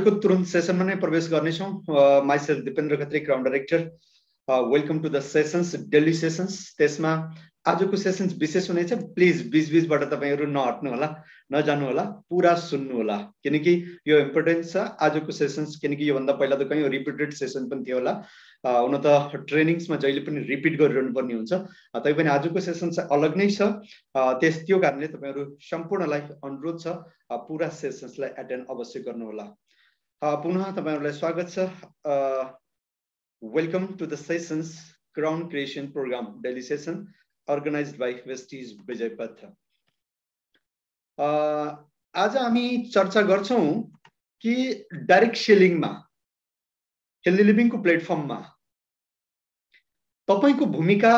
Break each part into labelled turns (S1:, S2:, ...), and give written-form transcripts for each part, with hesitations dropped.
S1: को तुरंत सेसनमा नै प्रवेश गर्नेछौँ। Myself Dipendra Khatri, crown director. Welcome to the sessions, daily sessions. त्यसमा आजको सेसन्स विशेष हुनेछ। प्लिज बीच-बीचबाट तपाईहरु नहट्नु होला, नजानु होला, पुरा सुन्नु होला, किनकि यो इम्पोर्टेन्ट छ आजको सेसन्स। किनकि यो भन्दा पहिला त कहीं रिपिटेड सेसन पनि थियो होला। हुन त ट्रेनिङ्समा जहिले पनि रिपिट गरिरहनु पर्ने हुन्छ, तैपनि आजको सेसन चाहिँ अलग नै छ। त्यो कारणले तपाईहरु सम्पूर्णलाई अनुरोध छ पुरा सेसन्सलाई एटेन्ड अवश्य गर्नु होला। पुनः तपाईहरुलाई स्वागत छ। Welcome to the sessions crown creation programme daily session organised by Vestige Vijaypath. आज हामी चर्चा गर्छौं कि डाइरेक्ट सेलिङमा, हेल्दी लिभिङको प्लेटफर्ममा तपाईको भूमिका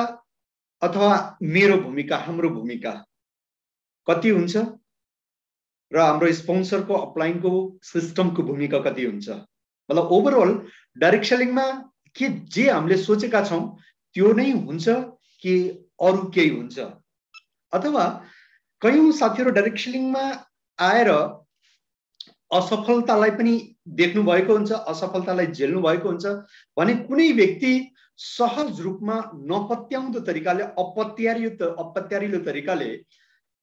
S1: अथवा मेरो भूमिका, हाम्रो भूमिका कति हुन्छ र हाम्रो स्पोन्सरको अपलाइनको सिस्टमको भूमिका कति हुन्छ। मतलब ओभरअल डाइरेक्ट सेलिङमा के जे हामीले सोचेका छौं त्यो नै हुन्छ कि अरु केही हुन्छ, अथवा कयौं साथीहरु डाइरेक्ट सेलिङमा आएर असफलतालाई पनि देख्नु भएको हुन्छ, असफलतालाई झेल्नु भएको हुन्छ भने कुनै व्यक्ति सहज रूपमा नपत्याउँदो तरिकाले, अपत्यारिलो तरिकाले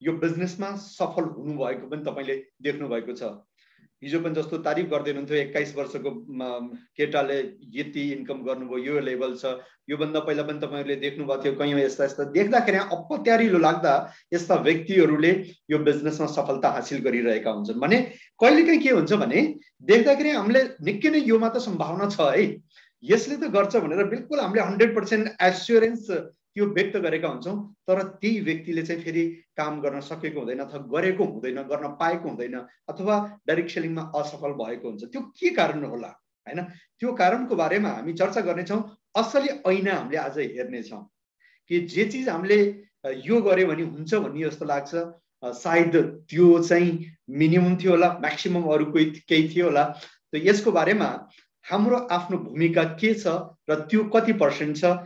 S1: यो बिजनेसमा सफल हुनु भएको पनि तपाईले देख्नु भएको छ। हिजो पनि जस्तो तारिफ गर्दै हुनुहुन्थ्यो, 21 वर्षको केटाले यति इन्कम गर्नुभयो, यो लेभल छ। यो भन्दा पहिला पनि तपाईहरुले देख्नु भएको थियो कयौं यस्ता देख्दाखेरि अपत्यारिलो लाग्दा यस्ता व्यक्तिहरुले यो बिजनेसमा सफलता हासिल गरिरहेका हुन्छन्। भने कहिलेकाहीँ के हुन्छ भने देख्दाखेरि हामीले निकै नै योमा त सम्भावना छ है, यसले त गर्छ भनेर बिल्कुल हामीले 100% एस्युरेन्स त्यो व्यक्त गरेका हुन्छौं, तर त्यही व्यक्तिले चाहिँ फेरि काम गर्न सकेको हुँदैन, अथवा गरेको हुँदैन, गर्न पाएको हुँदैन, अथवा डाइरेक्ट सेलिङमा असफल भएको हुन्छ। त्यो के कारण होला हैन, त्यो कारणको बारेमा हामी चर्चा गर्नेछौं। असली ऐना हामीले आज हेर्नेछौं कि जे चीज हामीले यो गरे भने हुन्छ भन्ने जस्तो लाग्छ, सायद त्यो चाहिँ मिनिमम थियो होला, म्याक्सिमम अरु केही थियो होला। त यसको बारेमा हाम्रो आफ्नो भूमिका के छ र त्यो कति % छ।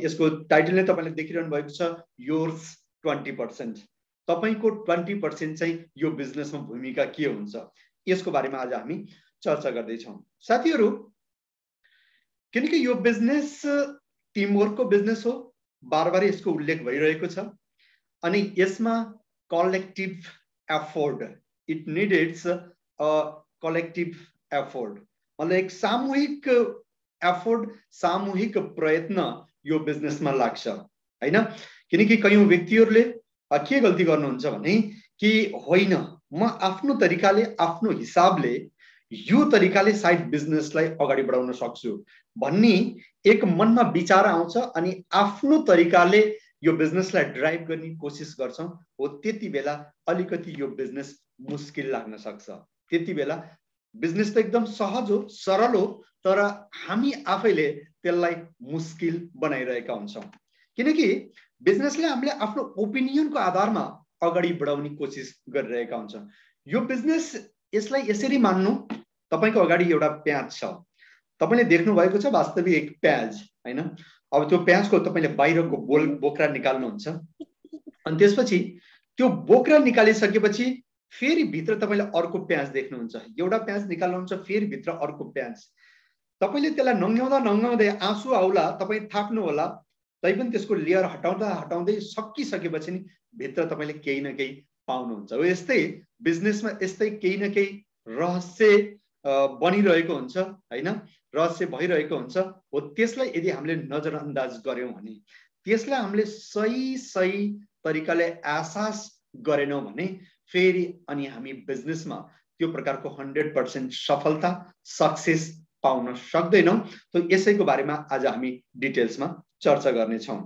S1: यसको टाइटल नै तपाईले देखिरहनु भएको छ, योर्स 20%। तपाईको 20% चाहिँ यो बिजनेसमा भूमिका के हुन्छ, यसको बारेमा आज हामी चर्चा गर्दै छौं। साथीहरु, किनकि यो बिजनेस टिमवर्कको बिजनेस हो, बारबार यसको उल्लेख भइरहेको छ, अनि यसमा collective effort, it needs a collective effort, मतलब एक सामूहिक एफोर्ट, सामूहिक प्रयत्न यो बिजनेसमा लाग्छ हैन। किनकि कयौं व्यक्तिहरुले के गल्ती गर्नुहुन्छ भने कि होइन म आफ्नो तरिकाले, आफ्नो हिसाबले यो तरिकाले साइड बिजनेसलाई अगाडि बढाउन सक्छु भन्ने एक मनमा विचार आउँछ, अनि आफ्नो तरिकाले यो बिजनेसलाई ड्राइभ गर्ने कोसिस गर्छौं। हो त्यति बेला अलिकति यो बिजनेस मुस्किल लाग्न सक्छ। त्यति बेला बिजनेस त एकदम सहज हो, सरल हो, तर हामी आफैले त्यसलाई मुस्किल बनाइरहेका हुन्छौं। किनकि बिजनेसले हामीले आफ्नो ओपिनियनको आधारमा अगाडि बढाउने कोसिस गरिरहेका हुन्छौं। यो बिजनेस यसलाई यसरी मान्नु, तपाईको अगाडि एउटा प्याज छ, तपाईले देख्नु भएको छ वास्तविक एक प्याज हैन। अब त्यो प्याजको तपाईले बाहिरको बोक्रा निकाल्नुहुन्छ, अनि त्यसपछि त्यो बोक्रा निकालिसकेपछि फेरि भित्र तपाईले अर्को प्याज देख्नुहुन्छ। एउटा प्याज निकाल्नुहुन्छ, फेरि भित्र अर्को प्याज। तपाईले त्यसलाई नङ्गाउँदै आँसु आउला, तपाई थाक्नु होला, तैपनि त्यसको लेयर हटाउँदै सकिसकेपछि नि भित्र तपाईले केही न केही पाउनुहुन्छ। हो यस्तै बिजनेसमा यस्तै केही न केही रहस्य बनिरहेको हुन्छ हैन, रहस्य भइरहेको हुन्छ। हो त्यसलाई यदि हामीले नजरअन्दाज गर्यौं भने, त्यसलाई हामीले सही तरिकाले एहसास गरेनौं भने फेरि अनि हामी बिजनेसमा त्यो प्रकारको 100% सफलता, सक्सेस पाउन सक्दैनौं। त यसैको बारेमा आज हामी डिटेल्समा चर्चा गर्नेछौं।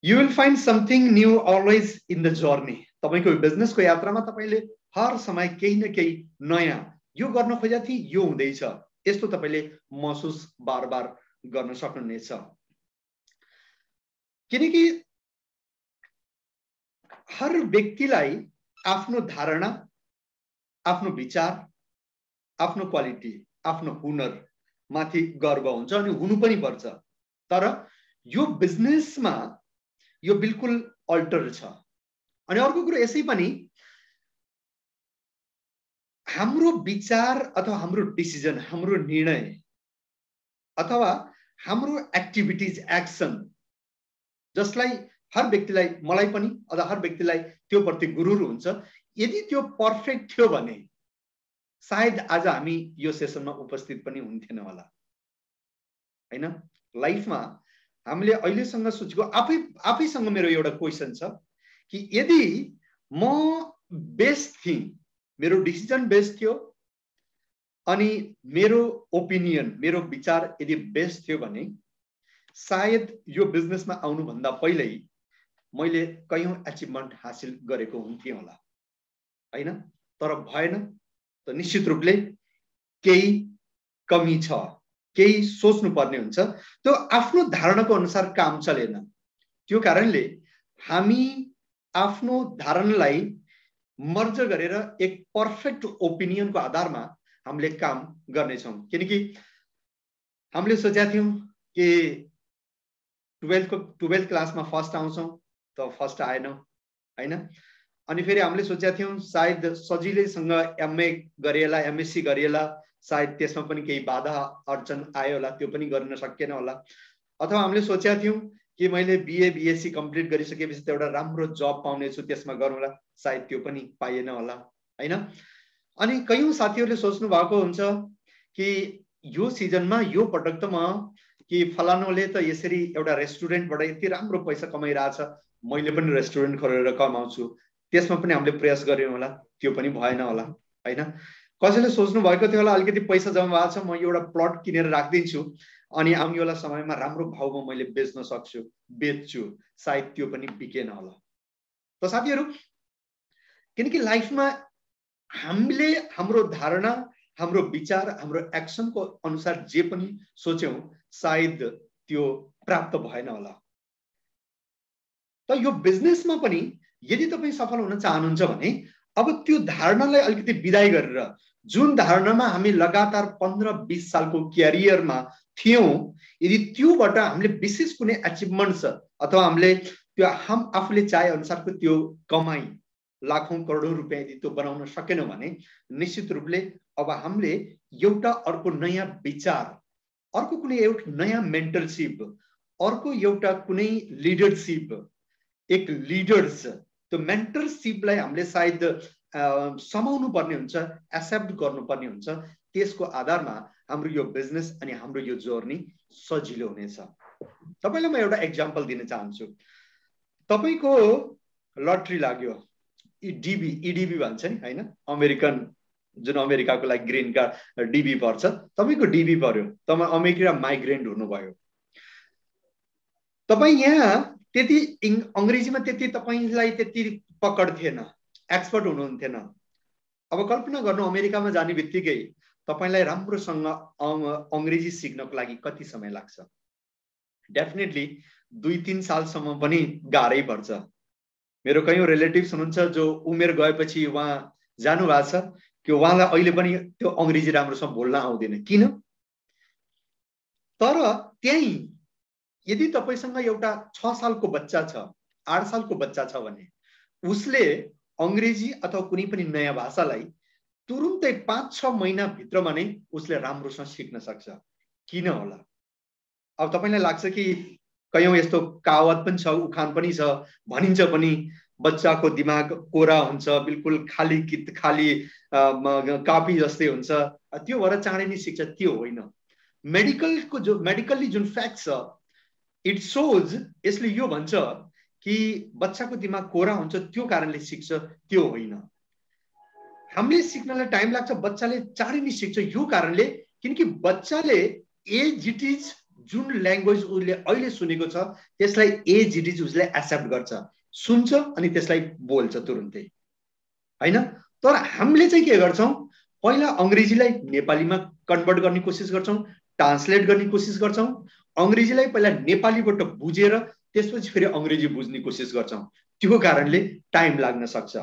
S1: You will find something new always in the journey. तपाईको बिजनेसको यात्रामा तपाईले हर समय केही न केही नयाँ, यो गर्न खोजेको थिए यो हुँदैछ, यस्तो तपाईले महसुस बारबार गर्न सक्नुहुनेछ। किनकि हर व्यक्तिलाई आफ्नो धारणा, आफ्नो विचार, आफ्नो क्वालिटी, आफ्नो हुनर माथि गर्व हुन्छ, अनि हुनु पनि पर्छ। तर यो बिजनेसमा यो बिल्कुल अल्टर छ। अनि अर्को कुरा यसै पनि हाम्रो विचार अथवा हाम्रो डिसिजन, हाम्रो निर्णय अथवा हाम्रो एक्टिभिटीज, एक्सन, जसलाई हर व्यक्तिलाई, मलाई पनि अथवा हर व्यक्तिलाई त्यो प्रति गुरुर हुन्छ, यदि त्यो पर्फेक्ट थियो भने सायद आज हामी यो सेसनमा उपस्थित पनि हुन्थेन होला, हैन? लाइफमा हामीले अहिलेसँग सोचेको, आफैसँग मेरो एउटा क्वेसन छ कि यदि म बेस्ट थिएँ, मेरो डिसिजन बेस्ट थियो अनि मेरो ओपिनियन, मेरो विचार यदि बेस्ट थियो भने सायद यो बिजनेसमा आउनुभन्दा पहिल्यै मैले कयौं अचिभमेन्ट हासिल गरेको हुन्थेँ होला, हैन? तर भएन। त निश्चित रूपले केही कमी छ, केही सोच्नु पर्ने हुन्छ। त्यो आफ्नो धारणाको अनुसार काम चलेन। त्यो कारणले हामी आफ्नो धारणालाई मर्ज गरेर एक पर्फेक्ट ओपिनियनको आधारमा हामीले काम गर्नेछौँ। किनकि हामीले सोचेका थियौँ कि 12th क्लासमा फर्स्ट आउँछौँ, त फर्स्ट आएनौँ, हैन? अनि फेरि हामीले सोचेका थियौँ सायद सजिलैसँग एमए गरिएला, एमएससी गरिएला, सायद त्यसमा पनि केही बाधा अडचन आयो होला, त्यो पनि गर्न सकिएन होला। अथवा हामीले सोचेका थियौँ कि मैले बीए बीएससी कम्प्लिट गरिसकेपछि त एउटा राम्रो जब पाउने छु, त्यसमा गरौँला, सायद त्यो पनि पाइएन होला, हैन? अनि कयौं साथीहरूले सोच्नु भएको हुन्छ कि यो सिजनमा यो पटक त म कि फलानुले त यसरी एउटा रेस्टुरेन्टबाट यति राम्रो पैसा कमाइरहेछ, मैले पनि रेस्टुरेन्ट खोलेर कमाउँछु, त्यसमा पनि हामीले प्रयास गर्यौं होला, त्यो पनि भएन होला, हैन? कसैले सोच्नु भएको थियो होला अलिकति पैसा जम्मा भएको छ, म एउटा प्लट किनेर राखिदिन्छु अनि आउनेवाला समयमा राम्रो भावमा मैले बेच्न सक्छु, बेच्छु, सायद त्यो पनि बिकेन होला। त साथीहरू, किनकि लाइफमा हामीले हाम्रो धारणा, हाम्रो विचार, हाम्रो एक्सनको अनुसार जे पनि सोच्यौं सायद त्यो प्राप्त भएन होला। त यो बिजनेसमा पनि यदि तपाईं सफल हुन चाहनुहुन्छ भने अब त्यो धारणालाई अलिकति विदाई गरेर, जुन धारणामा हामी लगातार 15-20 सालको क्यारियरमा थियौं, यदि त्योबाट हामीले विशेष कुनै अचिभमेन्ट छ अथवा हामीले त्यो आफूले चाहे अनुसारको त्यो कमाई लाखौं करोडौं रुपैयाँ यदि त्यो बनाउन सकेनौं भने निश्चित रूपले अब हामीले एउटा अर्को नयाँ विचार, अर्को कुनै एउटा नयाँ मेन्टरशिप, अर्को एउटा कुनै लिडरशिप, एक लिडर्स, त्यो मेन्टरशिपलाई हामीले सायद समाउनु पर्ने हुन्छ, एक्सेप्ट गर्नुपर्ने हुन्छ। त्यसको आधारमा हाम्रो यो बिजनेस अनि हाम्रो यो जर्नी सजिलो हुनेछ। तपाईलाई म एउटा एक्जाम्पल दिन चाहन्छु। तपाईको लटरी लाग्यो, ईडीबी भन्छ नि, हैन? अमेरिकन, जुन अमेरिकाको लागि ग्रीन कार्ड डीबी पर्छ, तपाईको डीबी पर्यो, तपाई अमेरिका माइग्रेन्ट हुनुभयो। तपाई यहाँ त्यति अंग्रेजीमा त्यति तपाईलाई त्यति पकड थिएन, एक्सपर्ट हुनुहुन्थेन। अब कल्पना गर्नु, अमेरिकामा जाने बित्तिकै तपाईलाई राम्रोसँग अंग्रेजी सिक्नको लागि कति समय लाग्छ? डेफिनेटली 2-3 सालसम्म पनि गाह्रै पर्छ। मेरो कयौं रिलेटिभ्स हुनुहुन्छ जो उमेर गएपछि उहाँ जानु भएको छ कि उहाँलाई अहिले पनि त्यो अंग्रेजी राम्रोसँग बोल्न आउँदैन। किन? तर त्यही यदि तपाईसँग एउटा 6 सालको बच्चा छ, 8 सालको बच्चा छ भने उसले अंग्रेजी अथवा कुनै पनि नयाँ भाषालाई तुरुन्तै 5-6 महिना भित्रमा नै उसले राम्रोसँग सिक्न सक्छ। किन होला? अब तपाईलाई लाग्छ कि कयौं यस्तो कहावत पनि छ, उखान पनि छ, भनिन्छ पनि बच्चाको दिमाग कोरा हुन्छ, बिल्कुल खाली कापी जस्तै हुन्छ, त्यो भएर चाँडै नै सिक्छ। त्यो होइन। मेडिकल्ली जुन फ्याक्ट छ, इट सोज, यसले यो भन्छ कि बच्चाको दिमाग कोरा हुन्छ त्यो कारणले सिक्छ, त्यो होइन। हामीले सिक्नलाई टाइम लाग्छ, बच्चाले चाँडै नै सिक्छ यो कारणले किनकि बच्चाले एज इट इज जुन ल्याङ्ग्वेज उसले अहिले सुनेको छ त्यसलाई एज इट इज उसले एक्सेप्ट गर्छ, सुन्छ अनि त्यसलाई बोल्छ तुरुन्तै, हैन? तर हामीले चाहिँ के गर्छौं, पहिला अंग्रेजीलाई नेपालीमा कन्भर्ट गर्ने कोसिस गर्छौं, ट्रान्सलेट गर्ने कोसिस गर्छौं, अंग्रेजीलाई पहिला नेपालीबाट बुझेर त्यसपछि फेरि अंग्रेजी बुझ्ने कोसिस गर्छौं। त्यो कारणले टाइम लाग्न सक्छ।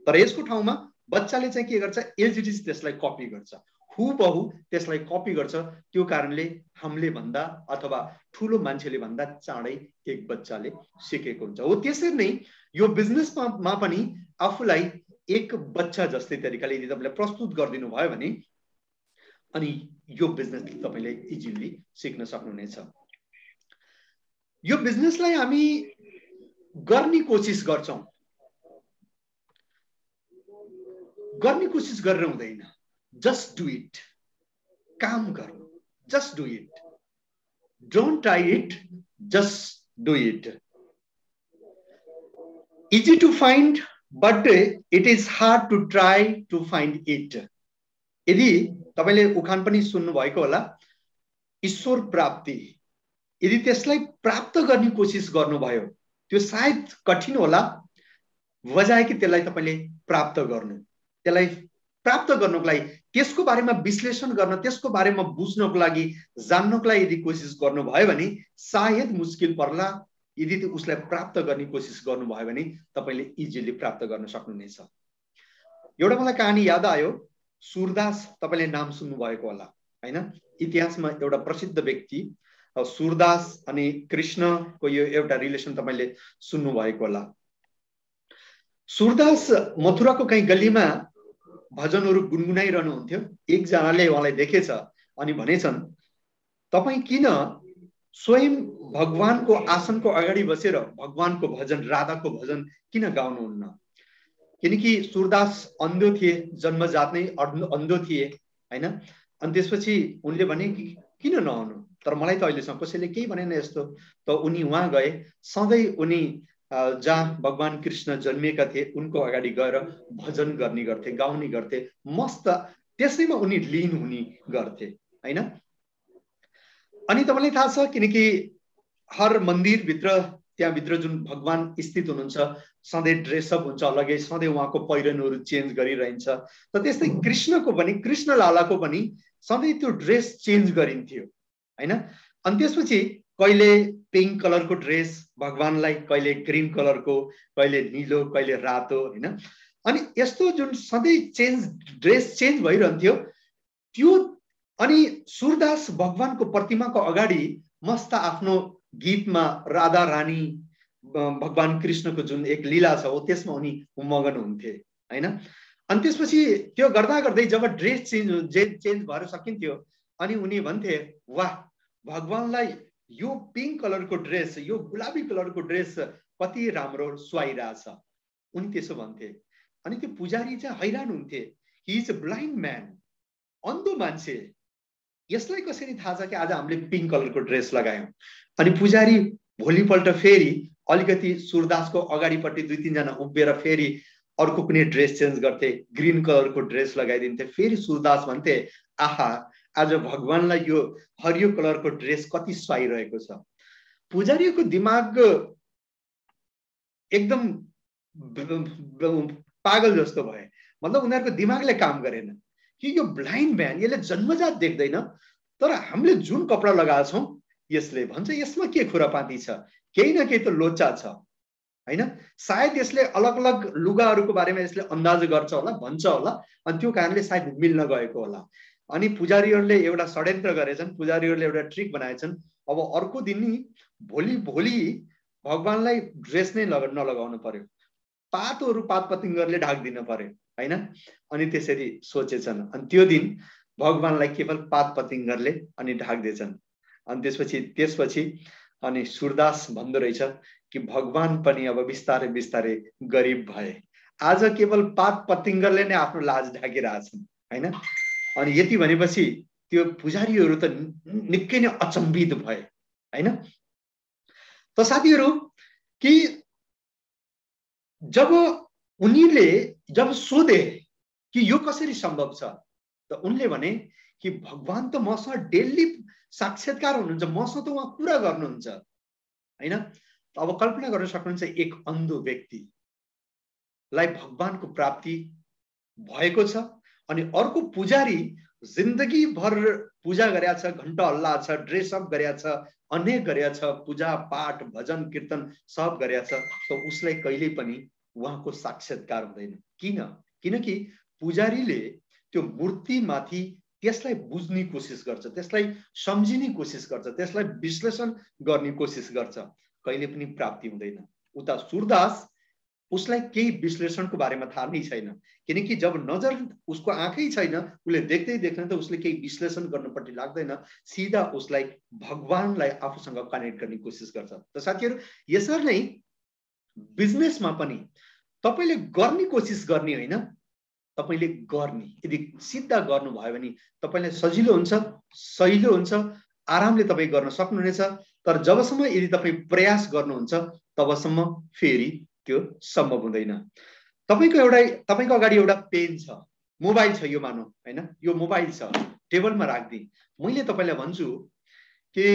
S1: तर यसको ठाउँमा बच्चाले चाहिँ के गर्छ, एज इट इज त्यसलाई कपी गर्छ, हुबहु त्यसलाई कपी गर्छ। त्यो कारणले हामीले भन्दा अथवा ठूलो मान्छेले भन्दा चाँडै एक बच्चाले सिकेको हुन्छ। हो त्यसरी नै यो बिजनेसमा पनि आफूलाई एक बच्चा जस्तै तरिकाले यदि तपाईले प्रस्तुत गरिदिनु भयो भने अनि यो बिजनेस तपाईले इजिली सिक्न सक्नुहुनेछ। यो बिजनेसलाई हामी गर्ने कोसिस गर्छौं, गर्ने कोसिस गरेर हुँदैन। जस्ट डु इट, काम गर्नु, just do it, don't try it, just do it. Easy to find but it is hard to try to find it. यदि तपाईले उखान पनि सुन्नु भएको होला, ईश्वर प्राप्ति, यदि त्यसलाई प्राप्त गर्ने कोसिस गर्नुभयो त्यो सायद कठिन होला, बजाय कि त्यसलाई तपाईले प्राप्त गर्नु, त्यसलाई प्राप्त गर्नको लागि, त्यसको बारेमा विश्लेषण गर्न, त्यसको बारेमा बुझ्नको लागि, जान्नको लागि यदि कोसिस गर्नुभयो भने सायद मुस्किल पर्ला। यदि उसलाई प्राप्त गर्ने कोसिस गर्नुभयो भने तपाईले इजिली प्राप्त गर्न सक्नुहुनेछ। एउटा मलाई कहानी याद आयो, सूरदास, तपाईले नाम सुन्नु भएको होला हैन? इतिहासमा एउटा प्रसिद्ध व्यक्ति सूरदास अनि कृष्णको यो एउटा रिलेसन तपाईले सुन्नु भएको होला। सूरदास मथुराको कहीँ गल्लीमा भजनहरू गुनगुनाइरहनुहुन्थ्यो। एकजनाले उहाँलाई देखेछ अनि भनेछन्, तपाई किन स्वयं भगवानको आसनको अगाडि बसेर भगवानको भजन, राधाको भजन किन गाउनुहुन्न? किनकि सूरदास अन्धो थिए, जन्मजात नै अन्धो थिए हैन? अनि त्यसपछि उनले भने कि किन नआउनु? तर मलाई त अहिलेसम्म कसैले केही भनेन यस्तो। त उनी वहाँ गए, सधैँ उनी जहाँ भगवान कृष्ण जन्मिएका थिए उनको अगाडि गएर भजन गर्ने गर्थे, गाउने गर्थे, मस्त त्यसैमा उनी लीन हुने गर्थे हैन? अनि तपाईलाई थाहा छ, किनकि हर मन्दिर भित्र, त्यहाँ भित्र जुन भगवान स्थित हुनुहुन्छ सधैँ ड्रेसअप हुन्छ अलगै, सधैँ उहाँको पहिरनहरू चेन्ज गरिरहन्छ। त त्यस्तै कृष्णको पनि, कृष्ण लालाको पनि सधैँ त्यो ड्रेस चेन्ज गरिन्थ्यो हैन? अनि त्यसपछि कहिले पिङ्क कलरको ड्रेस भगवानलाई, कहिले ग्रीन कलरको, कहिले नीलो, कहिले रातो हैन? अनि यस्तो जुन सधैँ ड्रेस चेन्ज भइरहन्थ्यो त्यो। अनि सूरदास भगवानको प्रतिमाको अगाडि मस्त आफ्नो गीतमा राधा रानी, भगवान कृष्णको जुन एक लीला छ हो त्यसमा उनी मगन हुन्थे हैन? अनि त्यसपछि त्यो गर्दा गर्दै जब ड्रेस चेन्ज भएर सकिन्थ्यो अनि उनी भन्थे, वाह, भगवानलाई यो पिङ्क कलरको ड्रेस, यो गुलाबी कलरको ड्रेस कति राम्रो सुहाइरहेछ, उनी त्यसो भन्थे। अनि त्यो पुजारी चाहिँ हैरान हुन्थे, he is a blind man, अन्धो मान्छे, यसलाई कसरी थाहा छ कि आज हामीले पिङ्क कलरको ड्रेस लगायौं? अनि पुजारी भोलिपल्ट फेरि अलिकति सूरदासको अगाडिपट्टि 2-3 जना उभिएर फेरि अर्को कुनै ड्रेस चेन्ज गर्थे, ग्रीन कलरको ड्रेस लगाइदिन्थे। फेरि सूरदास भन्थे, आहा, आज भगवानलाई यो हरियो कलरको ड्रेस कति सुहाइरहेको छ। पुजारीको दिमाग एकदम पागल जस्तो भए, मतलब उनीहरूको दिमागले काम गरेन कि यो ब्लाइन्ड म्यान, यसले जन्मजात देख्दैन, तर हामीले जुन कपडा लगाएको छौं यसले भन्छ यसमा के खुरापाती छ, केही न केही त लोचा छ हैन? सायद यसले अलग अलग लुगाहरूको बारेमा यसले अन्दाज गर्छ होला, भन्छ होला, अनि त्यो कारणले सायद मिल्न गएको होला। अनि पुजारीहरूले एउटा षड्यन्त्र गरेछन्, पुजारीहरूले एउटा ट्रिक बनाएछन्। अब अर्को दिन नि भोलि भगवानलाई ड्रेस नै नलगाउनु पर्यो, पातहरू पात पतिङ्गरले ढाक्दिन पर्यो हैन? अनि त्यसरी सोचेछन्। अनि त्यो दिन भगवानलाई केवल पात पतिङ्गरले अनि ढाक्दिएछन्। अनि त्यसपछि अनि सूरदास भन्दो रहेछ कि भगवान पनि अब बिस्तारै बिस्तारै गरिब भए, आज केवल पात पतिङ्गरले नै आफ्नो लाज ढाकिरहेछन् हैन? अनि यति भनेपछि त्यो पुजारीहरू त निकै नै अचम्बित भए हैन? त साथीहरू, कि जब उनीले जब सोधे कि यो कसरी सम्भव छ, त उनले भने कि भगवान त मसँग डेली साक्षात्कार हुनुहुन्छ, मसँग त उहाँ कुरा गर्नुहुन्छ हैन? अब कल्पना गर्न सक्नुहुन्छ, एक अन्धो व्यक्तिलाई भगवानको प्राप्ति भएको छ अनि अर्को पुजारी जिन्दगी भर पूजा गरेका छ, घण्टा हल्ला छ, ड्रेसअप गरेका छ, अनेक गरेका छ, पूजा पाठ भजन कीर्तन सब गरेका छ, त उसलाई कहिल्यै पनि उहाँको साक्षात्कार हुँदैन। किनकि पुजारीले त्यो मूर्तिमाथि त्यसलाई बुझ्ने कोसिस गर्छ, त्यसलाई सम्झिने कोसिस गर्छ, त्यसलाई विश्लेषण गर्ने कोसिस गर्छ, कहिले पनि प्राप्ति हुँदैन। उता सूरदास उसलाई केही विश्लेषणको बारेमा थाहा नै छैन, किनकि जब नजर उसको आँखै छैन, उसले देख्दै देख्न त उसले केही विश्लेषण गर्नुपर्टि लाग्दैन, सिधा उसलाई भगवानलाई आफूसँग कनेक्ट गर्ने कोसिस गर्छ। त साथीहरू, यसरी नै बिजनेसमा पनि तपाईले गर्ने कोसिस गर्ने होइन, तपाईले गर्ने, यदि सिधा गर्नुभयो भने तपाईलाई सजिलो हुन्छ, सहिलो हुन्छ, आरामले तपाई गर्न सक्नुहुनेछ। तर जबसम्म यदि तपाई प्रयास गर्नुहुन्छ तबसम्म फेरि त्यो सम्भव हुँदैन। तपाईको अगाडि एउटा पेन छ, मोबाइल छ, यो मानौ हैन, यो मोबाइल छ, टेबलमा राख्दै मैले तपाईलाई भन्छु कि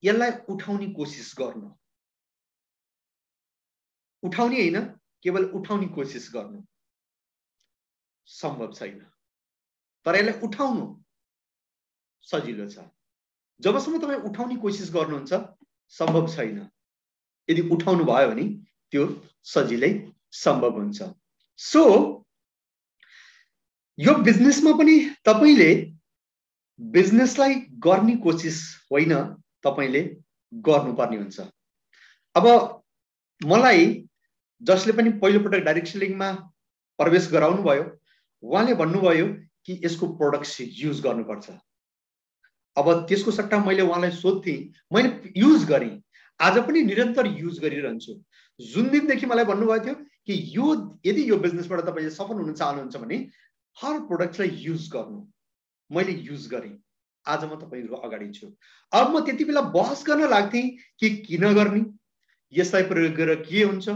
S1: यसलाई उठाउने कोसिस गर्नु, उठाउने हैन, केवल उठाउने कोसिस गर्नु सम्भव छैन, तर यसलाई उठाउनु सजिलो छ। जबसम्म तपाई उठाउने कोसिस गर्नुहुन्छ सम्भव छैन, यदि उठाउनु भयो भने त्यो सजिलै सम्भव हुन्छ। सो यो बिजनेसमा पनि तपाईले बिजनेसलाई गर्ने कोसिस होइन, तपाईले गर्नुपर्ने हुन्छ। अब मलाई जसले पनि पहिलोपटक डाइरेक्ट सेलिङमा प्रवेश गराउनु भयो, उहाँले भन्नुभयो कि यसको प्रोडक्ट्स युज गर्नुपर्छ। अब त्यसको सट्टा मैले उहाँलाई सोध्थेँ, मैले युज गरेँ, आज पनि निरन्तर युज गरिरहन्छु। जुन दिनदेखि मलाई भन्नुभएको थियो कि यदि यो बिजनेसबाट तपाईले सफल हुन चाहनुहुन्छ भने हर प्रोडक्टलाई युज गर्नु, मैले युज गरेँ, आज म तपाईहरुको अगाडि छु। अब म त्यति बेला बहस गर्न लाग्थेँ कि किन गर्ने, यसलाई प्रयोग गरेर के हुन्छ,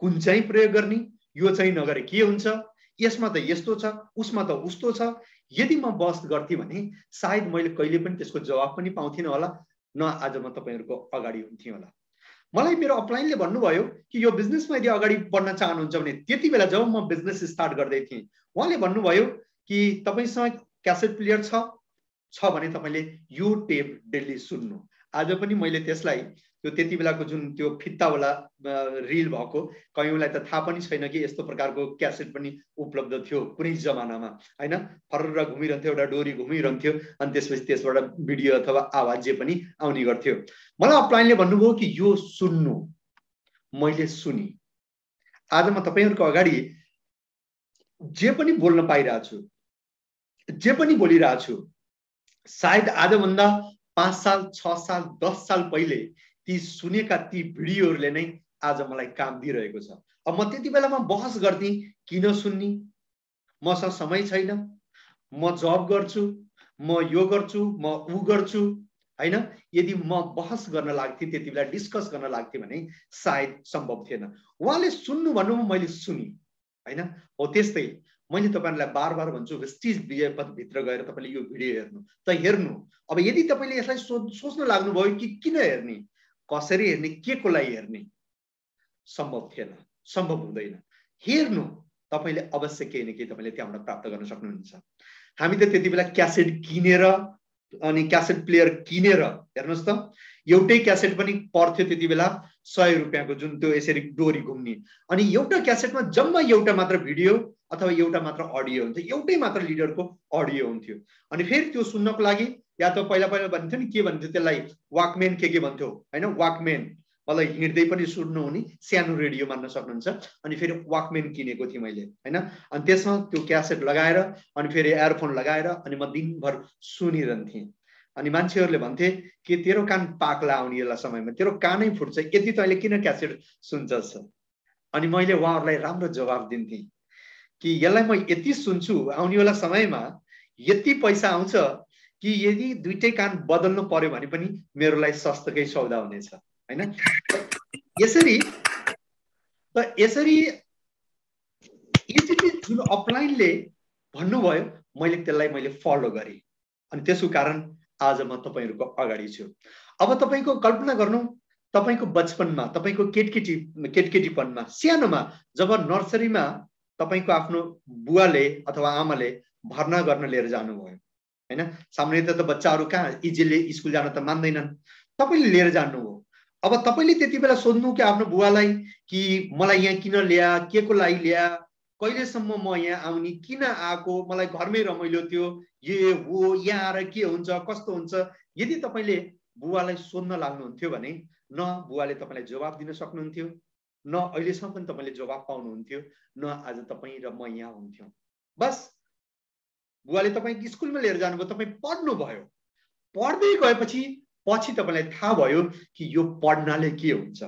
S1: कुन चाहिँ प्रयोग गर्ने, यो चाहिँ नगरे के हुन्छ, यसमा त यस्तो छ, उसमा त उस्तो छ। यदि म बहस गर्थेँ भने सायद मैले कहिले पनि त्यसको जवाब पनि पाउँथिन होला, न आज म तपाईहरुको अगाडि हुन्थेँ होला। मलाई मेरो अपलाइनले भन्नुभयो कि यो बिजनेसमा यदि अगाडि बढ्न चाहनुहुन्छ भने, त्यति बेला जब म बिजनेस स्टार्ट गर्दै थिएँ, उहाँले भन्नुभयो कि तपाईसँग क्यासेट प्लेयर छ भने तपाईले यो टेप डेली सुन्नु। आज पनि मैले त्यसलाई त्यो त्यति बेलाको जुन त्यो फित्तावाला रिल भएको, कयौंलाई त थाहा पनि छैन कि यस्तो प्रकारको क्यासेट पनि उपलब्ध थियो कुनै जमानामा हैन। फर्र घुमिरहन्थ्यो, एउटा डोरी घुमिरहन्थ्यो अनि त्यसपछि त्यसबाट भिडियो अथवा आवाज जे पनि आउने गर्थ्यो। मलाई अपलाइनले भन्नुभयो कि यो सुन्नु, मैले सुनि। आज म तपाईहरुको अगाडि जे पनि बोल्न पाइरहेको छु, जे पनि बोलिरहेको छु, सायद आजभन्दा 5 साल, 6 साल, 10 साल पहिले ती सुनेका ती भिडियोहरूले नै आज मलाई काम दिइरहेको छ। अब म त्यति बेलामा बहस गर्थेँ, किन सुन्नी, मसँग समय छैन, म जब गर्छु, म यो गर्छु, म उ गर्छु हैन। यदि म बहस गर्न लाग्थेँ, त्यति बेला डिस्कस गर्न लाग्थेँ भने सायद सम्भव थिएन। उहाँले सुन्नु भन्नुभयो, मैले सुनि हैन। हो त्यस्तै मैले तपाईहरुलाई बार-बार भन्छु, वेस्टिज विजयपथ भित्र गएर तपाईले यो भिडियो हेर्नु त हेर्नु। अब यदि तपाईले यसलाई सोच्न लाग्नुभयो कि किन हेर्ने, कसरी हेर्ने, के को लागि हेर्ने, सम्भव थिएन, सम्भव हुँदैन। हेर्नु, तपाईले अवश्य केही न केही तपाईले त्यहाँबाट प्राप्त गर्न सक्नुहुन्छ। हामी त त्यति बेला क्यासेट किनेर अनि क्यासेट प्लेयर किनेर, हेर्नुस् त, एउटै क्यासेट पनि पर्थ्यो त्यति बेला 100 रुपैयाँको, जुन त्यो यसरी डोरी घुम्ने। अनि एउटा क्यासेटमा जम्मा एउटा मात्र भिडियो अथवा एउटा मात्र अडियो हुन्थ्यो, एउटै मात्र लिडरको अडियो हुन्थ्यो। अनि फेरि त्यो सुन्नको लागि या त पहिला भन्थ्यो नि, के भन्थ्यो त्यसलाई, वाकम्यान के भन्थ्यो हैन, वाकम्यान, मलाई हिँड्दै पनि सुन्नु हुने सानो रेडियो मान्न सक्नुहुन्छ। अनि फेरि वाकम्यान किनेको थिएँ मैले हैन। अनि त्यसमा त्यो क्यासेट लगाएर अनि फेरि एयरफोन लगाएर अनि म दिनभर सुनिरहन्थेँ। अनि मान्छेहरूले भन्थे कि तेरो कान पाक्ला आउने बेला समयमा, तेरो कानै फुट्छ, यति तैँले किन क्यासेट सुन्छस्। अनि मैले उहाँहरूलाई राम्रो जवाब दिन्थेँ कि यसलाई म यति सुन्छु, आउने बेला समयमा यति पैसा आउँछ कि यदि दुईटै कान बदल्नु पर्यो भने पनि मेरो लागि सस्तकै सौदा हुनेछ हैन। यसरी जुन अपलाइनले भन्नुभयो, मैले फलो गरेँ अनि त्यसको कारण आज म तपाईहरुको अगाडि छु। अब तपाईको कल्पना गर्नु, तपाईको बचपनमा, तपाईको केटकेटीपनमा, सानोमा जब नर्सरीमा तपाईको आफ्नो बुवाले अथवा आमाले भर्ना गर्न लिएर जानुभयो हैन। सामान्यतः त बच्चाहरु कहाँ इजिली स्कुल जान त मान्दैनन्, तपाईले लिएर जानुभयो। अब तपाईले त्यति बेला सोध्नु कि आफ्नो बुवालाई कि मलाई यहाँ किन ल्या, के को लागि ल्या, कहिलेसम्म म यहाँ आउने, किन आएको, मलाई घरमै रमाइलो थियो, ये हो, यहाँ आएर के हुन्छ, कस्तो हुन्छ। यदि तपाईले बुवालाई सोध्न लाग्नुहुन्थ्यो भने न बुवाले तपाईलाई जवाब दिन सक्नुहुन्थ्यो, न अहिलेसम्म पनि तपाईँले जवाफ पाउनुहुन्थ्यो, न आज तपाईँ र म यहाँ हुन्थ्यौँ। बस बुवाले तपाईँ स्कुलमा लिएर जानुभयो, तपाईँ पढ्नुभयो। पढ्दै गएपछि पछि तपाईँलाई थाहा भयो कि यो पढ्नाले के हुन्छ,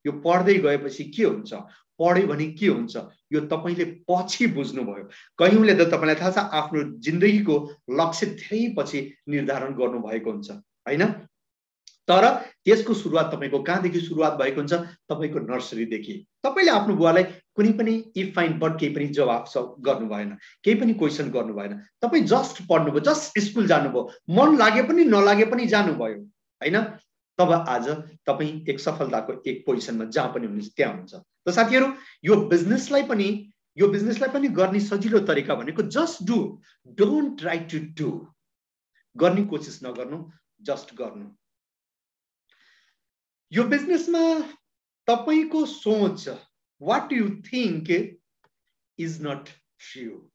S1: यो पढ्दै गएपछि के हुन्छ, पढ्यो भने के हुन्छ, यो तपाईँले पछि बुझ्नुभयो। कयौँले त तपाईँलाई थाहा छ आफ्नो जिन्दगीको लक्ष्य धेरै पछि निर्धारण गर्नुभएको हुन्छ, हैन? तर त्यसको सुरुवात तपाईँको कहाँदेखि सुरुवात भएको हुन्छ? तपाईँको नर्सरीदेखि। तपाईँले आफ्नो बुवालाई कुनै पनि इफ फाइन बट केही पनि जवाफ गर्नु भएन, केही पनि क्वेसन गर्नु भएन। तपाईँ जस्ट पढ्नुभयो, जस्ट स्कुल जानुभयो, मन लागे पनि नलागे पनि जानुभयो, हैन? तब आज तपाईँ एक सफलताको एक पोजिसनमा जहाँ पनि हुनुहुन्छ त्यहाँ हुन्छ। त साथीहरू, यो बिजनेसलाई पनि गर्ने सजिलो तरिका भनेको just do, don't try to do. गर्ने कोसिस नगर्नु, जस्ट गर्नु। यो बिजनेसमा तपाईको सोच, what you think is not true।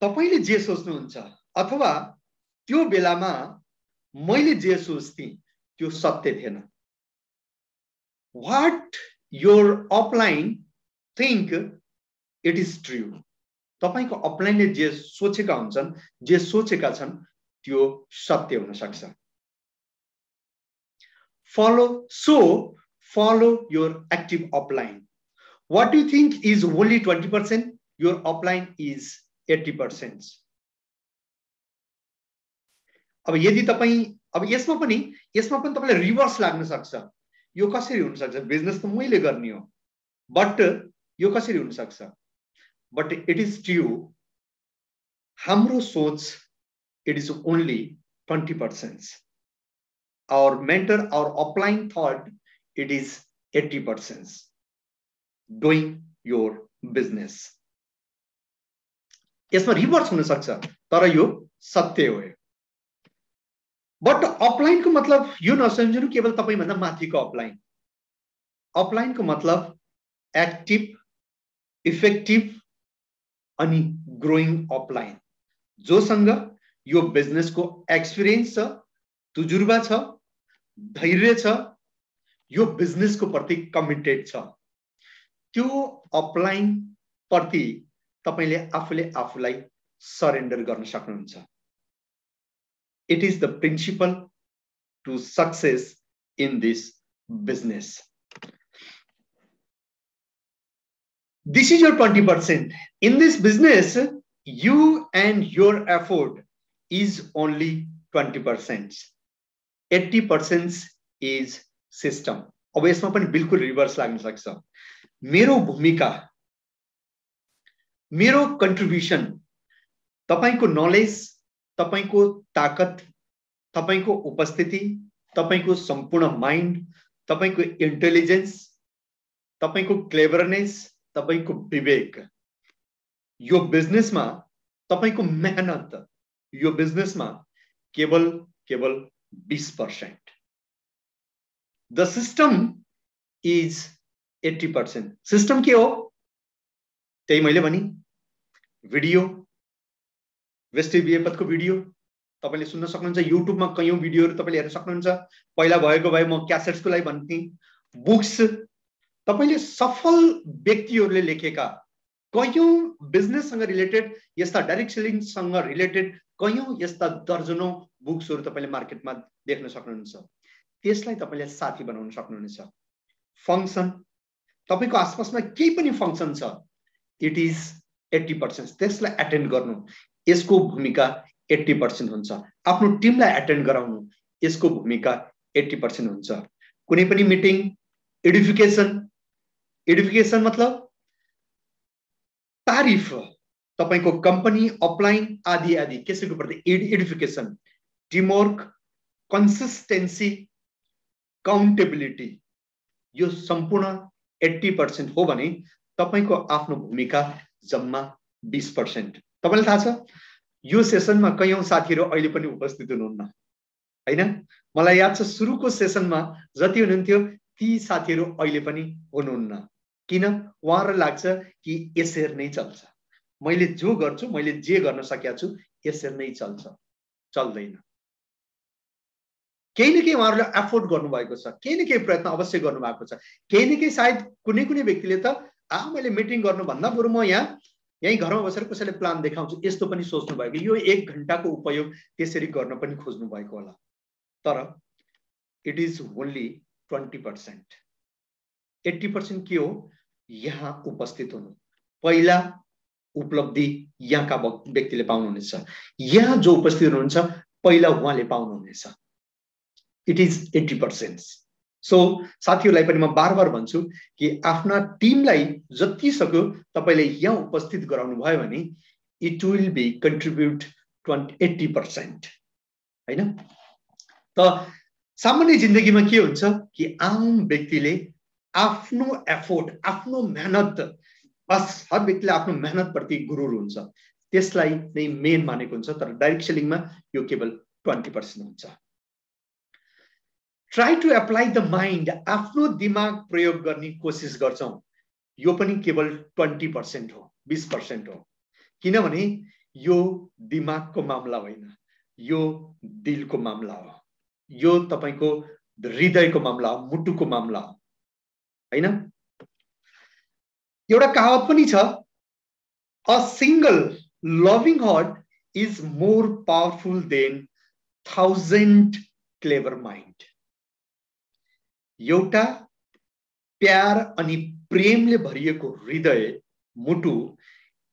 S1: तपाईले जे सोच्नुहुन्छ अथवा त्यो बेलामा मैले जे सोच्थेँ त्यो सत्य थिएन। What your upline think it is true। तपाईको अपलाइनले जे सोचेका हुन्छन्, जे सोचेका छन् त्यो सत्य हुन सक्छ। Follow your active upline। What you think is only 20%, your upline is 80%। अब यदि तपाईं अब यसमा पनि तपाईलाई रिभर्स लाग्न सक्छ। यो कसरी हुन सक्छ? बिजनेस त मैले गर्ने हो, बट यो कसरी हुन सक्छ? बट इट इज ट्रू, हाम्रो सोच it is only 20%। Our mentor, our upline thought it is 80% doing your business। यसमा रिभर्स हुन सक्छ, तर यो सत्य हो। बट अपलाइन को मतलब यो नसम्झनु केवल तपाईं भन्दा माथिको अपलाइन। अपलाइन को मतलब एक्टिभ, इफेक्टिभ अनि ग्रोइङ अपलाइन, जोसँग यो बिजनेस को एक्सपिरियन्स छ, तजुर्बा छ, धैर्य छ, यो बिजनेस को प्रति कमिटेड छ। त्यो अपलाइन प्रति तपाईले आफूलाई सरेन्डर गर्न सक्नुहुन्छ। It is the principle to success in this business। This is your 20%। In this business, you and your effort is only 20%। 80% is system। अब यसमा पनि बिल्कुल रिभर्स लाग्न सक्छ। मेरो भूमिका, मेरो कन्ट्रिब्युसन, तपाईको नलेज, तपाईको ताकत, तपाईको उपस्थिति, तपाईको सम्पूर्ण माइन्ड, तपाईको इन्टेलिजेन्स, तपाईको क्लेभरनेस, तपाईको विवेक, यो बिजनेसमा तपाईको मेहनत, यो बिजनेसमा केवल 20%। The system is 80%। सिस्टम के हो? त्यही मैले भनि, भिडियो, वेस्टी बिएपतको भिडियो तपाईले सुन्न सक्नुहुन्छ। युट्युबमा कयौं भिडियोहरु तपाईले हेर्न सक्नुहुन्छ। पहिला भएको भए म क्यासेट्सको लागि भन्थे। बुक्स, तपाईले सफल व्यक्तिहरुले लेखेका कयौं बिजनेससँग रिलेटेड, यस्ता डाइरेक्ट सेलिङ सँग रिलेटेड कयौं यस्ता दर्जनौं बुक्सहरु तपाईले मार्केटमा देख्न सक्नुहुन्छ। त्यसलाई तपाईले साथी बनाउन सक्नुहुनेछ। फंक्सन, तपाईको आसपासमा केही पनि फंक्सन छ, इट इज 80%। त्यसलाई अटेन्ड गर्नु, यसको भूमिका 80% हुन्छ। आफ्नो टिमलाई अटेन्ड गराउनु, यसको भूमिका 80% हुन्छ। कुनै पनि मिटिङ, एडिफिकेसन मतलब तारिफ, तपाईको कम्पनी, अपलाइन आदि आदि कसैको प्रति एडिफिकेसन, टिमवर्क, कन्सिस्टेन्सी, काउन्टेबिलिटी, यो सम्पूर्ण 80% हो भने तपाईको आफ्नो भूमिका जम्मा 20%। तपाईलाई थाहा छ यो सेसनमा कयौं साथीहरु अहिले पनि उपस्थित हुनुहुन्न, हैन? मलाई याद छ सुरुको सेसनमा जति हुनुहुन्थ्यो ती साथीहरु अहिले पनि हुनुहुन्न। किन? उहाँहरुलाई लाग्छ कि यसरी नै चल्छ, मैले जो गर्छु, मैले जे गर्न सकेको छु यसरी नै चल्छ। चल्दैन। केही न केही उहाँहरूले एफोर्ट गर्नुभएको छ, केही न केही प्रयत्न अवश्य गर्नुभएको छ। केही न केही सायद कुनै कुनै व्यक्तिले त मैले मिटिङ गर्नुभन्दा बरु म यही घरमा बसेर कसैले प्लान देखाउँछु यस्तो पनि सोच्नु भएको, यो 1 घण्टाको उपयोग त्यसरी गर्न पनि खोज्नु भएको होला। तर इट इज ओन्ली 20%। 80% के हो? यहाँ उपस्थित हुनु। पहिला उपलब्धि यहाँका व्यक्तिले पाउनुहुनेछ, यहाँ जो उपस्थित हुनुहुन्छ पहिला उहाँले पाउनुहुनेछ। It is 80%। सो साथीहरूलाई पनि म बार बार भन्छु कि आफ्ना टिमलाई जति सक्यो तपाईले यहाँ उपस्थित गराउनु भयो भने इट विल बी कन्ट्रिब्युट 80%, हैन? त सामान्य जिन्दगीमा के हुन्छ कि आम व्यक्तिले आफ्नो एफोर्ट, आफ्नो मेहनत, बस हर व्यक्तिले आफ्नो मेहनत प्रति गुरुर हुन्छ, त्यसलाई नै मेन मानेको हुन्छ। तर डाइरेक्ट सेलिङमा यो केवल 20% हुन्छ। Try to apply the mind, आफ्नो दिमाग प्रयोग गर्ने कोसिस गर्छौं, यो पनि केवल 20% हो, 20% हो। किनभने यो दिमागको मामला होइन, यो दिलको मामला हो, यो तपाईको हृदयको मामला हो, मुटुको मामला हो, हैन? एउटा कहावत पनि छ, a single loving heart is more powerful than 1000 clever mind. एउटा प्यार अनि प्रेमले भरिएको हृदय, मुटु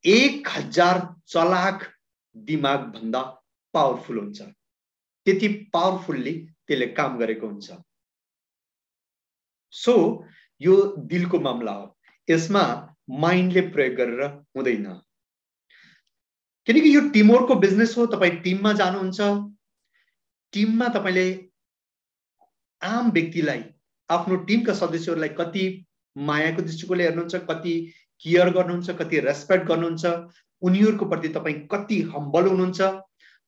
S1: 1000 चलाक दिमाग भन्दा पावरफुल हुन्छ। त्यति पावरफुल्ली त्यसले काम गरेको हुन्छ। सो यो दिलको मामला हो, यसमा माइन्डले प्रयोग गरेर हुँदैन। किनकि यो टिमवर्कको बिजनेस हो। तपाई टिममा जानुहुन्छ, टिममा तपाईले आम व्यक्तिलाई, आफ्नो टिमका सदस्यहरूलाई कति मायाको दृष्टिकोणले हेर्नुहुन्छ, कति केयर गर्नुहुन्छ, कति रेस्पेक्ट गर्नुहुन्छ, उनीहरूको प्रति तपाई कति हम्बल हुनुहुन्छ,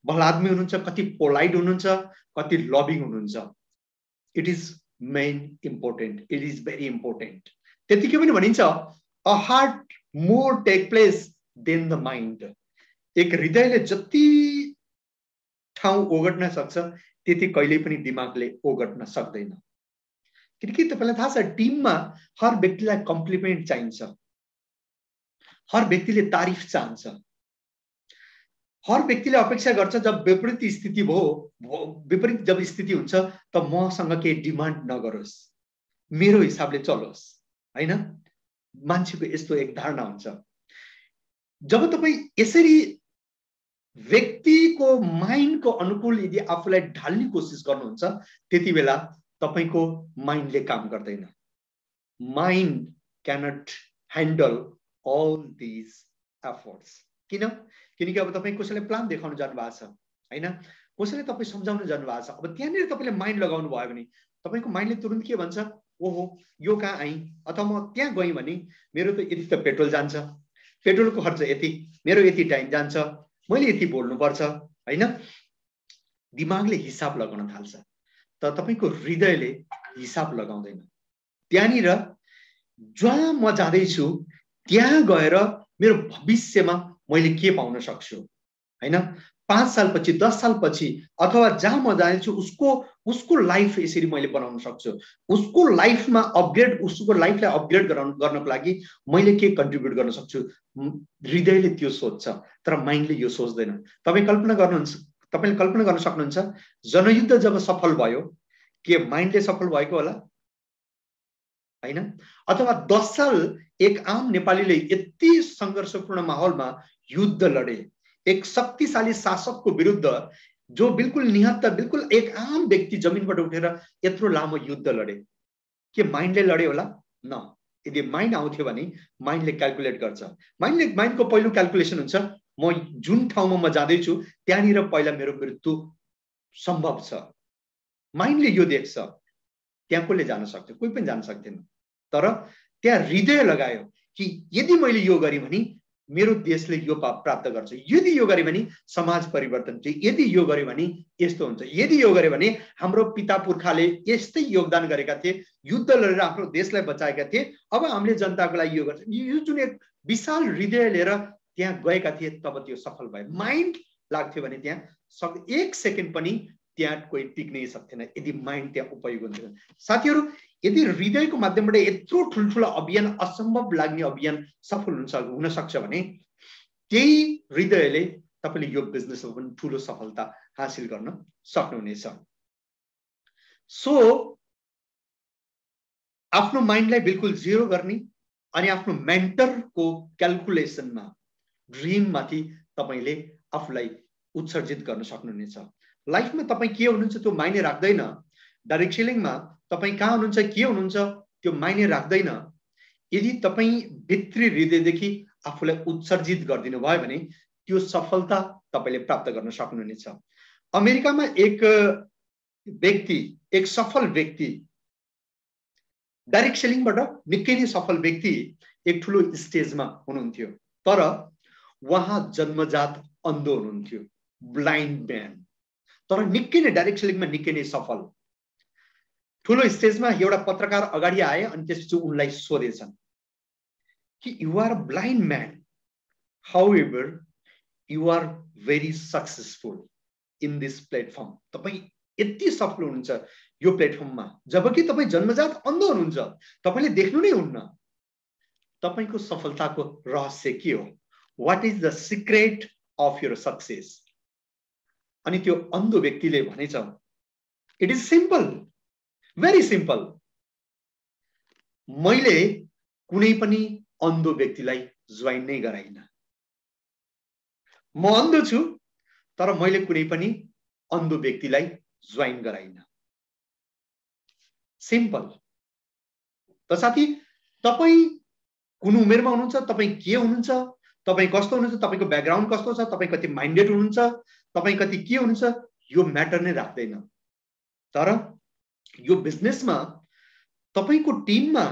S1: भलादमी हुनुहुन्छ, कति पोलाइट हुनुहुन्छ, कति लभिङ हुनुहुन्छ। It is main important, it is very important. त्यतिकै पनि भनिन्छ a heart more take place than the mind. एक हृदयले जति ठाउँ ओगट्न सक्छ त्यति कहिल्यै पनि दिमागले ओगट्न सक्दैन। किनकि तपाईलाई थाहा छ टिममा हर व्यक्तिलाई कम्प्लिमेन्ट चाहिन्छ, हर व्यक्तिले तारिफ चाहन्छ, हर व्यक्तिले अपेक्षा गर्छ जब विपरीत स्थिति भयो, विपरीत जब स्थिति हुन्छ त मसँग केही डिमान्ड नगरोस्, मेरो हिसाबले चलोस्, हैन? मान्छेको यस्तो एक धारणा हुन्छ। जब तपाई यसरी व्यक्तिको माइन्डको अनुकूल यदि आफूलाई ढाल्ने कोसिस गर्नुहुन्छ त्यति बेला तपाईको माइन्डले काम गर्दैन। Mind cannot handle all these efforts। किनकि अब तपाई कसैले प्लान देखाउन जानु भएको छ, हैन? कसैले तपाई सम्झाउन जानु भएको छ, अब त्यहाँनिर तपाईले माइन्ड लगाउनु भयो भने तपाईको माइन्डले तुरुन्त के भन्छ, ओहो यो कहाँ आइ, अथवा म त्यहाँ गएँ भने मेरो त यति त पेट्रोल जान्छ, पेट्रोलको खर्च यति, मेरो यति टाइम जान्छ, मैले यति बोल्नु पर्छ, हैन? दिमागले हिसाब लगाउन थाल्छ, तर तपाईको हृदयले हिसाब लगाउँदैन। त्यहाँनिर जहाँ म जाँदैछु त्यहाँ गएर मेरो भविष्यमा मैले के पाउन सक्छु, हैन? 5 सालपछि, 10 सालपछि, अथवा जहाँ म जान्छु उसको लाइफ यसरी मैले बनाउन सक्छु, उसको लाइफमा अपग्रेड, उसको लाइफलाई अपग्रेड गर्नको लागि मैले के कन्ट्रिब्युट गर्न सक्छु। हृदयले त्यो सोच्छ, तर माइन्डले यो सोच्दैन। तपाईले कल्पना गर्न सक्नुहुन्छ जनयुद्ध जब सफल भयो के माइन्डले सफल भएको होला, हैन? अथवा 10 साल एक आम नेपालीले यति संघर्षपूर्ण माहौलमा युद्ध लडे, एक शक्तिशाली शासकको विरुद्ध जो बिल्कुल निहत्ता, बिल्कुल एक आम व्यक्ति जमिनबाट उठेर यत्रो लामो युद्ध लडे, के माइन्डले लडे होला? न। यदि माइन्ड आउँथ्यो भने माइन्डले क्याल्कुलेट गर्छ। माइन्डको पहिलो क्याल्कुलेसन हुन्छ म जुन ठाउँमा म जाँदैछु त्यहाँनिर पहिला मेरो मृत्यु सम्भव छ। माइन्डले यो देख्छ। त्यहाँ कसले जान सक्छ? कोही पनि जान सक्दैन। तर त्यहाँ हृदय लगायो कि यदि मैले यो गरेँ भने मेरो देशले यो प्राप्त गर्छ, यदि यो गरेँ भने समाज परिवर्तन हुन्छ, यदि यो गरेँ भने यस्तो हुन्छ, यदि यो गरेँ भने हाम्रो पिता पुर्खाले यस्तै योगदान गरेका थिए, युद्ध लडेर आफ्नो देशलाई बचाएका थिए, अब हामीले जनताको लागि यो गर्छ। यो जुन एक विशाल हृदय लिएर त्यहाँ गएका थिए तब त्यो सफल भयो। माइन्ड लाग्थ्यो भने त्यहाँ 1 सेकेन्ड पनि त्यहाँ कोही टिक्नै सक्थेन यदि माइन्ड त्यहाँ उपयोग हुन्थेन। साथीहरू, यदि हृदयको माध्यमबाट यत्रो ठुल्ठुलो अभियान, असम्भव लाग्ने अभियान सफल हुन सक्छ भने त्यही हृदयले तपाईले यो बिजनेसमा पनि ठुलो सफलता हासिल गर्न सक्नुहुनेछ। सो आफ्नो माइन्डलाई बिल्कुल जिरो गर्ने अनि आफ्नो मेन्टरको क्याल्कुलेसनमा, ड्रिममाथि तपाईले आफूलाई उत्सर्जित गर्न सक्नुहुनेछ। लाइफमा तपाई के हुनुहुन्छ त्यो मायने राख्दैन। डाइरेक्ट सेलिङमा तपाई कहाँ हुनुहुन्छ, के हुनुहुन्छ त्यो मायने राख्दैन। यदि तपाई भित्री हृदयदेखि आफूलाई उत्सर्जित गरिदिनु भयो भने त्यो सफलता तपाईले प्राप्त गर्न सक्नुहुनेछ। अमेरिकामा एक व्यक्ति, एक सफल व्यक्ति, डाइरेक्ट सेलिङबाट निकै नै सफल व्यक्ति एक ठुलो स्टेजमा हुनुहुन्थ्यो, तर उहाँ जन्मजात अन्धो हुनुहुन्थ्यो, ब्लाइन्ड म्यान, तर निकै नै डाइरेक्ट सेलिङमा निकै नै सफल। ठुलो स्टेजमा एउटा पत्रकार अगाडि आए अनि त्यसपछि उनलाई सोधेछन् कि you are blind man, however you are very successful in this platform. तपाई यति सफल हुनुहुन्छ यो प्लेटफर्ममा, जबकि तपाई जन्मजात अन्धो हुनुहुन्छ, तपाईले देख्नु नै हुन्न। तपाईको सफलताको रहस्य के हो? What is the secret of your success? अनि त्यो अन्धो व्यक्तिले भनेछ, it is simple, very simple. मैले कुनै पनि अन्धो व्यक्तिलाई ज्वाइन नै गराइन। म अन्धो छु तर मैले कुनै पनि अन्धो व्यक्तिलाई ज्वाइन गराइन। सिम्पल। त साथी, तपाई कुन उमेरमा हुनुहुन्छ, तपाई के हुनुहुन्छ, तपाई कस्तो हुनुहुन्छ, तपाईको ब्याकग्राउन्ड कस्तो छ, तपाई कति माइन्डेड हुनुहुन्छ, तपाई कति के हुनुहुन्छ, यो म्याटर नै राख्दैन। तर यो बिजनेसमा तपाईको टिममा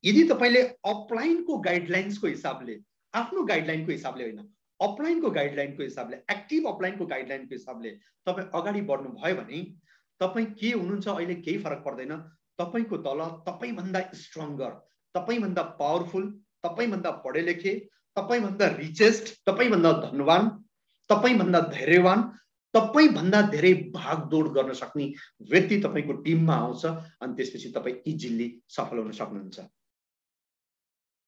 S1: यदि तपाईले अपलाइनको गाइडलाइन्सको हिसाबले, आफ्नो गाइडलाइनको हिसाबले होइन, अपलाइनको गाइडलाइनको हिसाबले, एक्टिभ अपलाइनको गाइडलाइनको हिसाबले तपाई अगाडि बढ्नु भयो भने तपाई के हुनुहुन्छ अहिले केही फरक पर्दैन। तपाईको तल तपाईभन्दा स्ट्रङ्गर, तपाईभन्दा पावरफुल, तपाईभन्दा पढे लेखे, तपाईभन्दा रिचेस्ट, तपाईभन्दा धनवान, तपाईभन्दा धैर्यवान, तपाईभन्दा धेरै भागदौड गर्न सक्ने व्यक्ति तपाईको टिममा आउँछ अनि त्यसपछि तपाई इजिली सफल हुन सक्नुहुन्छ।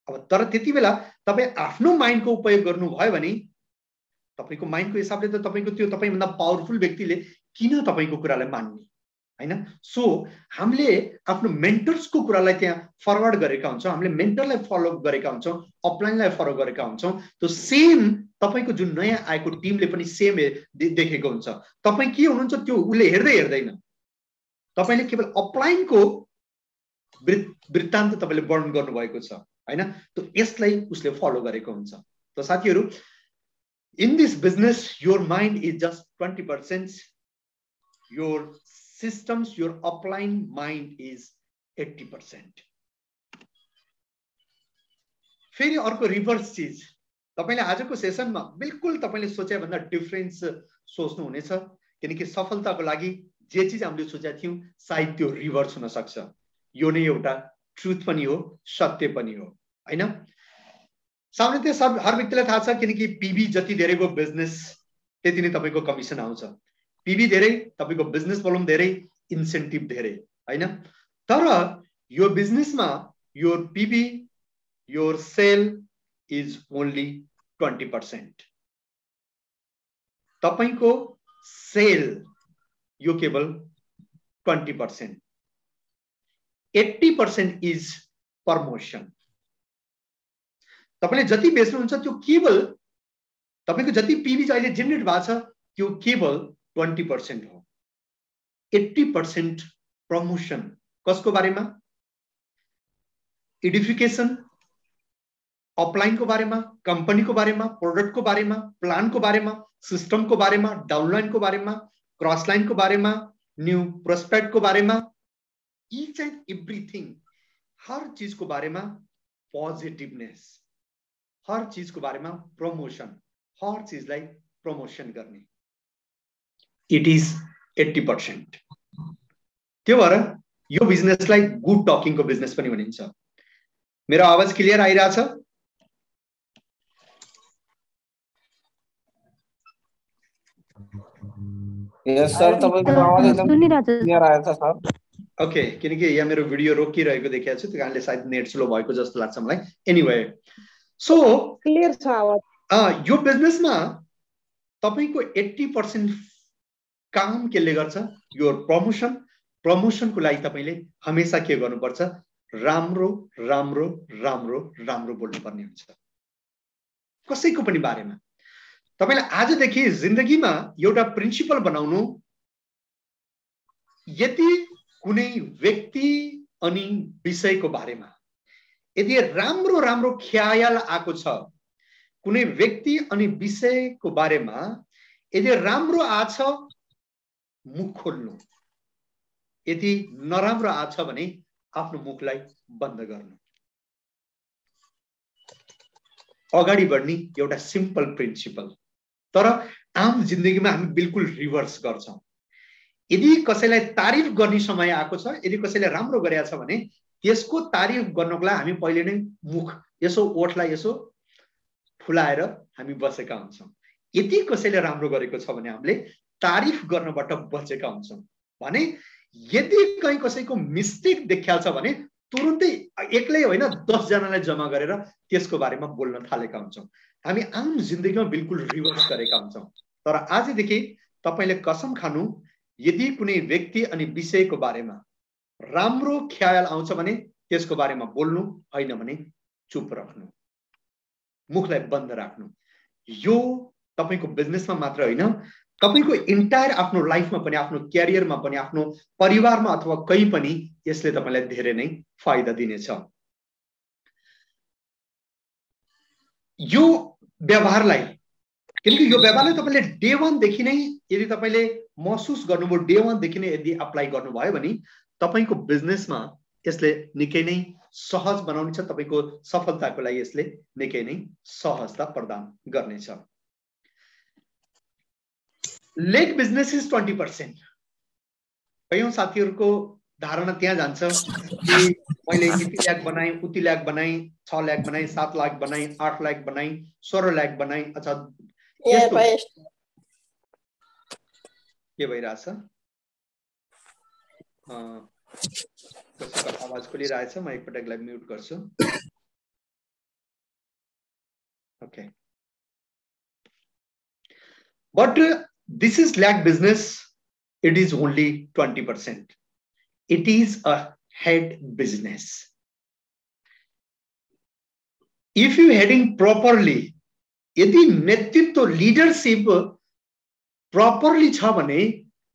S1: अब तर त्यति बेला तपाई आफ्नो माइन्डको उपयोग गर्नु भयो भने तपाईको माइन्डको हिसाबले त तपाईको त्यो तपाईभन्दा पावरफुल व्यक्तिले किन तपाईको कुरालाई मान्ने, हैन? सो हामीले आफ्नो मेन्टर्सको कुरालाई त्यहाँ फरवर्ड गरेका हुन्छौँ, हामीले मेन्टरलाई फलो गरेका हुन्छौँ, अपलाइनलाई फलो गरेका हुन्छौँ। त्यो सेम तपाईको जुन नयाँ आएको टिमले पनि सेम देखेको हुन्छ। तपाई के हुनुहुन्छ त्यो उसले हेर्दैन। तपाईले केवल अपलाइनको वृत्तान्त तपाईले वर्णन गर्नुभएको छ, हैन? त यसलाई उसले फलो गरेको हुन्छ। त साथीहरू, in this business your mind is just 20%, your systems, your upline mind is 80%. फेरि अर्को रिभर्स चीज, तपाईले आजको सेसनमा बिल्कुल तपाईले सोचे भन्दा डिफरेन्स सोच्नु हुनेछ, किनकि सफलताको लागि जे चीज हामीले सोचेका थियौं सायद त्यो रिभर्स हुन सक्छ। यो नै एउटा ट्रुथ पनि हो, सत्य पनि हो, हैन? सामान्यतया सब हर व्यक्तिलाई थाहा छ, किनकि पीबी जति धेरैको बिजनेस त्यति नै तपाईको कमिसन आउँछ। पीबी धेरै, तपाईको बिजनेस भोल्युम धेरै, इन्सेन्टिभ धेरै, हैन? तर यो बिजनेसमा your PB, your sale is only 20%। तपाईको सेल यो केवल 20%। 80% इज प्रमोसन। तपाईले जति बेच्नुहुन्छ त्यो केवल तपाईको जति पीबी अहिले जेनेरेट भएको छ त्यो केवल 20% हो। 80% प्रमोशन। कसको बारेमा? एडिफिकेसन, अपलाइनको बारेमा, कम्पनीको बारेमा, प्रोडक्टको बारेमा, प्लानको बारेमा, सिस्टमको बारेमा, डाउनलाइनको बारेमा, क्रसलाइनको बारेमा, न्यू प्रोस्पेक्टको बारेमा, इच एन्ड एभ्रिथिङ, हर चीजको बारेमा पोजिटिभनेस, हर चीजको बारेमा प्रमोशन, हर चीजलाई प्रमोशन गर्ने। It is 80%। त्यो भएर यो बिजनेसलाई गुड टकिङको बिजनेस पनि भनिन्छ। मेरो आवाज क्लियर आइरहेछ?
S2: यस सर, तपाईको आवाज एकदम क्लियर आएछ सर।
S1: ओके, किनकि यहाँ मेरो भिडियो रोकिरहेको देखिएको छु, त्यो कारणले सायद नेट स्लो भएको जस्तो लाग्छ मलाई। एनीवे, सो
S3: क्लियर छ आवाज।
S1: यो बिजनेसमा तपाईको 80% काम केले गर्छ यो प्रमोसन। प्रमोसनको लागि तपाईले हमेशा के गर्नुपर्छ, राम्रो राम्रो राम्रो राम्रो बोल्नुपर्ने हुन्छ कसैको पनि बारेमा। तपाईले आजदेखि जिन्दगीमा एउटा प्रिन्सिपल बनाउनु, यदि कुनै व्यक्ति अनि विषयको बारेमा यदि राम्रो राम्रो ख्याल आएको छ, कुनै व्यक्ति अनि विषयको बारेमा यदि राम्रो आछ मुख खोल्नु, यदि नराम्रो आछ भने आफ्नो मुखलाई बन्द गर्नु। अगाडि बढ्ने एउटा सिम्पल प्रिन्सिपल। तर आम जिन्दगीमा हामी बिल्कुल रिभर्स गर्छौं। यदि कसैलाई तारिफ गर्ने समय आएको छ, यदि कसैले राम्रो गरेको छ भने त्यसको तारिफ गर्नको लागि हामी पहिले नै मुख यसो ओठलाई यसो फुलाएर हामी बसेका हुन्छौं। यदि कसैले राम्रो गरेको छ भने हामीले तारिफ गर्नबाट बचेका हुन्छौं। भने यदि कहीं कसैको मिस्टेक देखिहाल्छ भने तुरुन्तै एक्लै होइन 10 जनालाई जम्मा गरेर त्यसको बारेमा बोल्न थालेका हुन्छौं। हामी आम जिन्दगीमा बिल्कुल रिभर्स गरेका हुन्छौं। तर आजदेखि तपाईले कसम खानु, यदि कुनै व्यक्ति अनि विषयको बारेमा राम्रो ख्याल आउँछ भने त्यसको बारेमा बोल्नु, हैन भने चुप राख्नु, मुखलाई बन्द राख्नु। यो तपाईको बिजनेसमा मात्र हैन, तपाईको इन्टायर आफ्नो लाइफमा पनि, आफ्नो क्यारियरमा पनि, आफ्नो परिवारमा अथवा कहीँ पनि यसले तपाईलाई धेरै नै फाइदा दिनेछ। यो व्यवहारलाई, किनकि यो व्यवहारलाई तपाईले डे 1 देखि नै यदि तपाईले महसुस गर्नुभयो, डे 1 देखि नै यदि अप्लाई गर्नुभयो भने तपाईको बिजनेसमा यसले निकै नै सहज बनाउनेछ। तपाईको सफलताको लागि यसले निकै नै सहजता प्रदान गर्नेछ। Leg business is 20%। कयौं साथीहरुको धारणा त्यहाँ जान्छ कि मैले यति लाख बनाए, उति लाख बनाए, 6 लाख बनाए, 7 लाख बनाए, 8 लाख बनाए, 16 लाख बनाए। अच्छा, के भइरहेछ? कसैको आवाज खोलिरहेछ, म एकपटकलाई म्युट गर्छु। Okay, but this is lakh business. It is only 20%. It is a head business. If you heading properly, यदि नेतृत्व leadership properly छ भने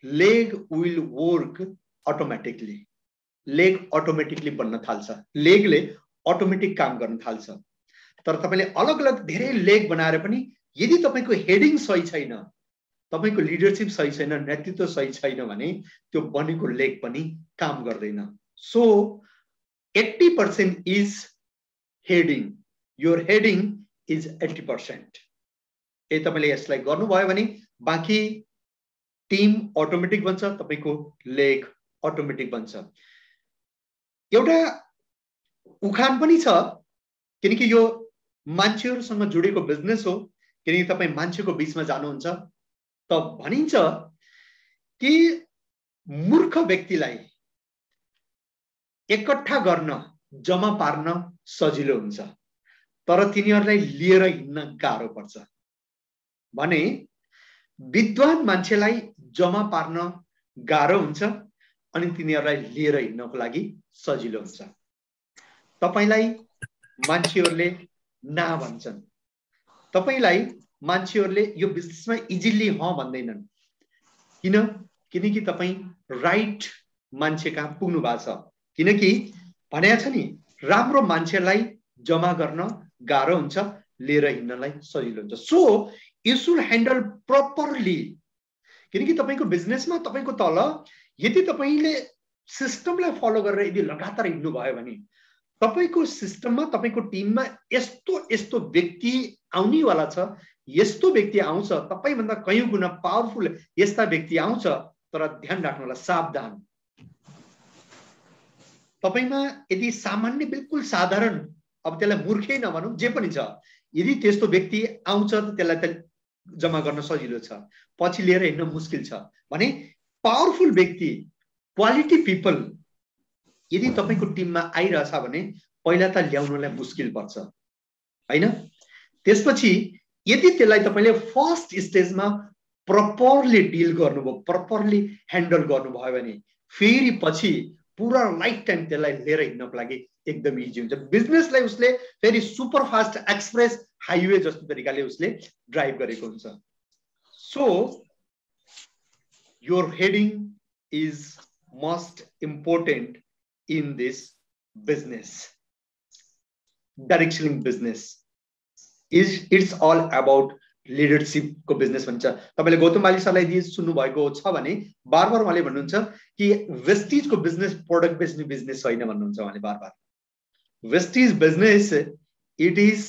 S1: leg will work automatically. Leg automatically बन्न थाल्छ, leg ले automatic काम गर्न थाल्छ। तर तपाईले अलग-अलग धेरै leg बनाएर पनि यदि तपाईको हेडिङ सही छैन, तपाईको लिडरशिप सही छैन, नेतृत्व सही छैन भने त्यो बनेको लेग पनि काम गर्दैन। So 80% is heading, your heading is 80%। ए तपाईले यसलाई गर्नुभयो भने बाँकी टिम अटोमेटिक बन्छ, तपाईको लेग अटोमेटिक बन्छ। एउटा उखान पनि छ, किनकि यो मान्छेहरुसँग जोडेको बिजनेस हो, किनकि तपाई मान्छेको बीचमा जानुहुन्छ त भनिन्छ कि मूर्ख व्यक्तिलाई एकट्ठा गर्न, जम्मा पार्न सजिलो हुन्छ, तर तिनीहरुलाई लिएर हिँड्न गाह्रो पर्छ। भने विद्वान मान्छेलाई जम्मा पार्न गाह्रो हुन्छ अनि तिनीहरुलाई लिएर हिँड्नको लागि सजिलो हुन्छ। तपाईलाई मान्छेहरुले ना भन्छन्, तपाईलाई मान्छेहरुले यो बिजनेसमा इजिली ह भन्दैनन्। किनकि तपाई राइट मान्छे कहाँ पुग्नु भएको छ। किनकि भनेको छ नि, राम्रो मान्छेलाई जम्मा गर्न गाह्रो हुन्छ, लिएर हिँड्नलाई सजिलो हुन्छ। So you should handle properly. किनकि तपाईको बिजनेसमा तपाईको तल यदि तपाईले सिस्टमलाई फलो गरेर यदि लगातार हिँड्नु भयो भने तपाईको सिस्टममा, तपाईको टिममा यस्तो यस्तो व्यक्ति आउने वाला छ, यस्तो व्यक्ति आउँछ, तपाई भन्दा कयौं गुना पावरफुल यस्ता व्यक्ति आउँछ। तर ध्यान राख्नु होला, सावधान। तपाईमा यदि सामान्य बिल्कुल साधारण, अब त्यसलाई मूर्खै नभनौं, जे पनि छ, यदि त्यस्तो व्यक्ति आउँछ त त्यसलाई त जम्मा गर्न सजिलो छ, पछि लिएर हिँड्न मुस्किल छ भने पावरफुल व्यक्ति, क्वालिटी पिपल यदि तपाईको टिममा आइरहेछ भने पहिला त ल्याउनलाई मुस्किल पर्छ हैन। त्यसपछि यदि त्यसलाई तपाईले फर्स्ट स्टेजमा प्रपरली डिल गर्नुभयो, प्रपरली ह्यान्डल गर्नुभयो भने फेरि पछि पुरा लाइफ टाइम त्यसलाई लिएर हिँड्नको लागि एकदम इजी हुन्छ। बिजनेसलाई उसले फेरि सुपर फास्ट एक्सप्रेस हाइवे जस्तो तरिकाले उसले ड्राइभ गरेको हुन्छ। So your heading is most important in this business. Direct selling business it's all about leadership को बिजनेस भन्छ। तपाईले गौतम बाली सरलाई सुन्नु भएको छ भने बार बार उहाँले भन्नुहुन्छ कि वेस्टिज को बिजनेस प्रोडक्ट बेच्ने बिजनेस होइन भन्नुहुन्छ उहाँले बार बार। Vestige business it is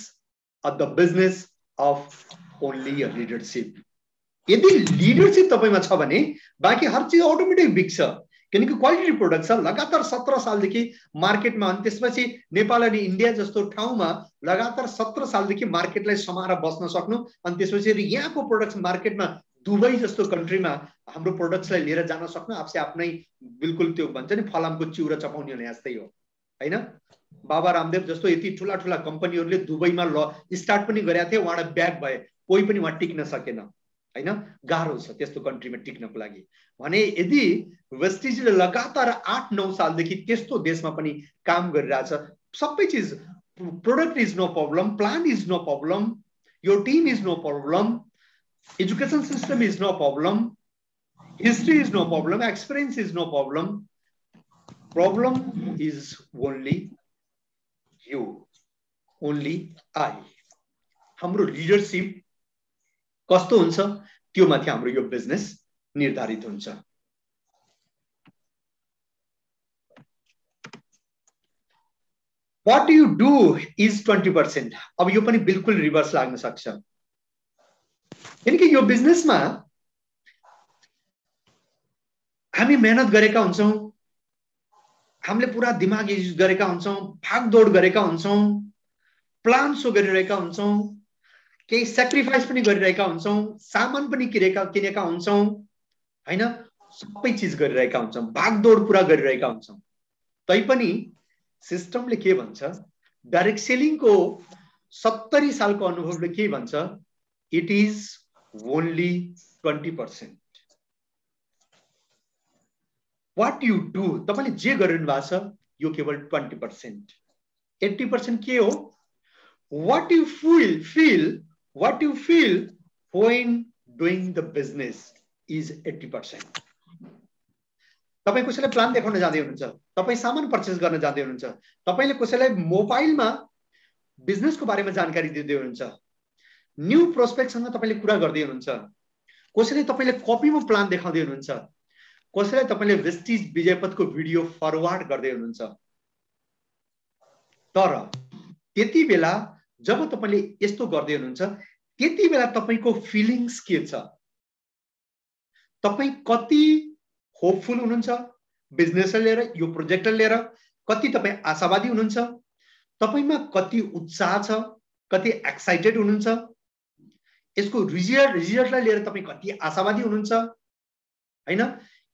S1: the business of only a leadership. यदि लिडरशिप तपाईमा छ भने बाँकी हर चीज अटोमेटिक बिग्छ, किनकि क्वालिटी प्रोडक्ट छ। लगातार 17 सालदेखि मार्केटमा, अनि त्यसपछि नेपाल अनि इन्डिया जस्तो ठाउँमा लगातार 17 सालदेखि मार्केटलाई समाएर बस्न सक्नु, अनि त्यसपछि यहाँको प्रोडक्ट्स मार्केटमा दुबई जस्तो कन्ट्रीमा हाम्रो प्रोडक्ट्सलाई लिएर जान सक्नु आफसे आफ्नै बिल्कुल त्यो भन्छ नि फलामको चिउरा चपाउने भने जस्तै हो हैन। बाबा रामदेव जस्तो यति ठुला ठुला कम्पनीहरूले दुबईमा स्टार्ट पनि गरेका थिए, उहाँबाट ब्याक भए, कोही पनि उहाँ टिक्न सकेन हैन। गाह्रो छ त्यस्तो कन्ट्रीमा टिक्नको लागि भने यदि वेस्टिजले लगातार 8-9 सालदेखि त्यस्तो देशमा पनि काम गरिरहेछ, सबै चीज product is no problem, plan is no problem, your team is no problem, education system is no problem, history is no problem, experience is no problem, problem is only you, only I. हाम्रो leadership कस्तो हुन्छ त्यो माथि हाम्रो यो business निर्धारित हुन्छ। What you do is 20%। अब यो पनि बिल्कुल रिभर्स लाग्न सक्छ, किनकि यो बिजनेसमा हामी मेहनत गरेका हुन्छौं, हामीले पुरा दिमाग युज गरेका हुन्छौं, भागदौड गरेका हुन्छौं, प्लान सो गरिरहेका हुन्छौं, केही सेक्रिफाइस पनि गरिरहेका हुन्छौं, सामान पनि किनेका हुन्छौं हैन, सबै चीज गरिरहेका हुन्छौं, भागदौड पुरा गरिरहेका हुन्छौं। तैपनि सिस्टमले के भन्छ, डाइरेक्ट सेलिङ को 70 सालको अनुभवले के भन्छ, it is only 20%। What you do, तपाईले जे गरिरहनु भएको छ यो केवल 20%। 80% के हो, what you feel what you feel when doing the business is 80%। तपाई कसैलाई प्लान देखाउन जाँदै हुनुहुन्छ, तपाई सामान पर्चेस गर्न जाँदै हुनुहुन्छ, तपाईले कसैलाई मोबाइलमा बिजनेसको बारेमा जानकारी दिँदै हुनुहुन्छ, न्यू प्रोस्पेक्टसँग तपाईले कुरा गर्दै हुनुहुन्छ, कसैले तपाईले कपीमा प्लान देखाउँदै हुनुहुन्छ, कसैलाई तपाईले वेस्टिज विजयपथको भिडियो फरवर्ड गर्दै हुनुहुन्छ। तर त्यति बेला जब तपाईले यस्तो गर्दै हुनुहुन्छ त्यति बेला तपाईको फिलिङ्स के छ, तपाई कति होपफुल हुनुहुन्छ बिजनेसलाई लिएर, यो प्रोजेक्टलाई लिएर, कति तपाई आशावादी हुनुहुन्छ, तपाईमा कति उत्साह छ, कति एक्साइटेड हुनुहुन्छ, यसको रिजल्टलाई लिएर तपाई कति आशावादी हुनुहुन्छ हैन,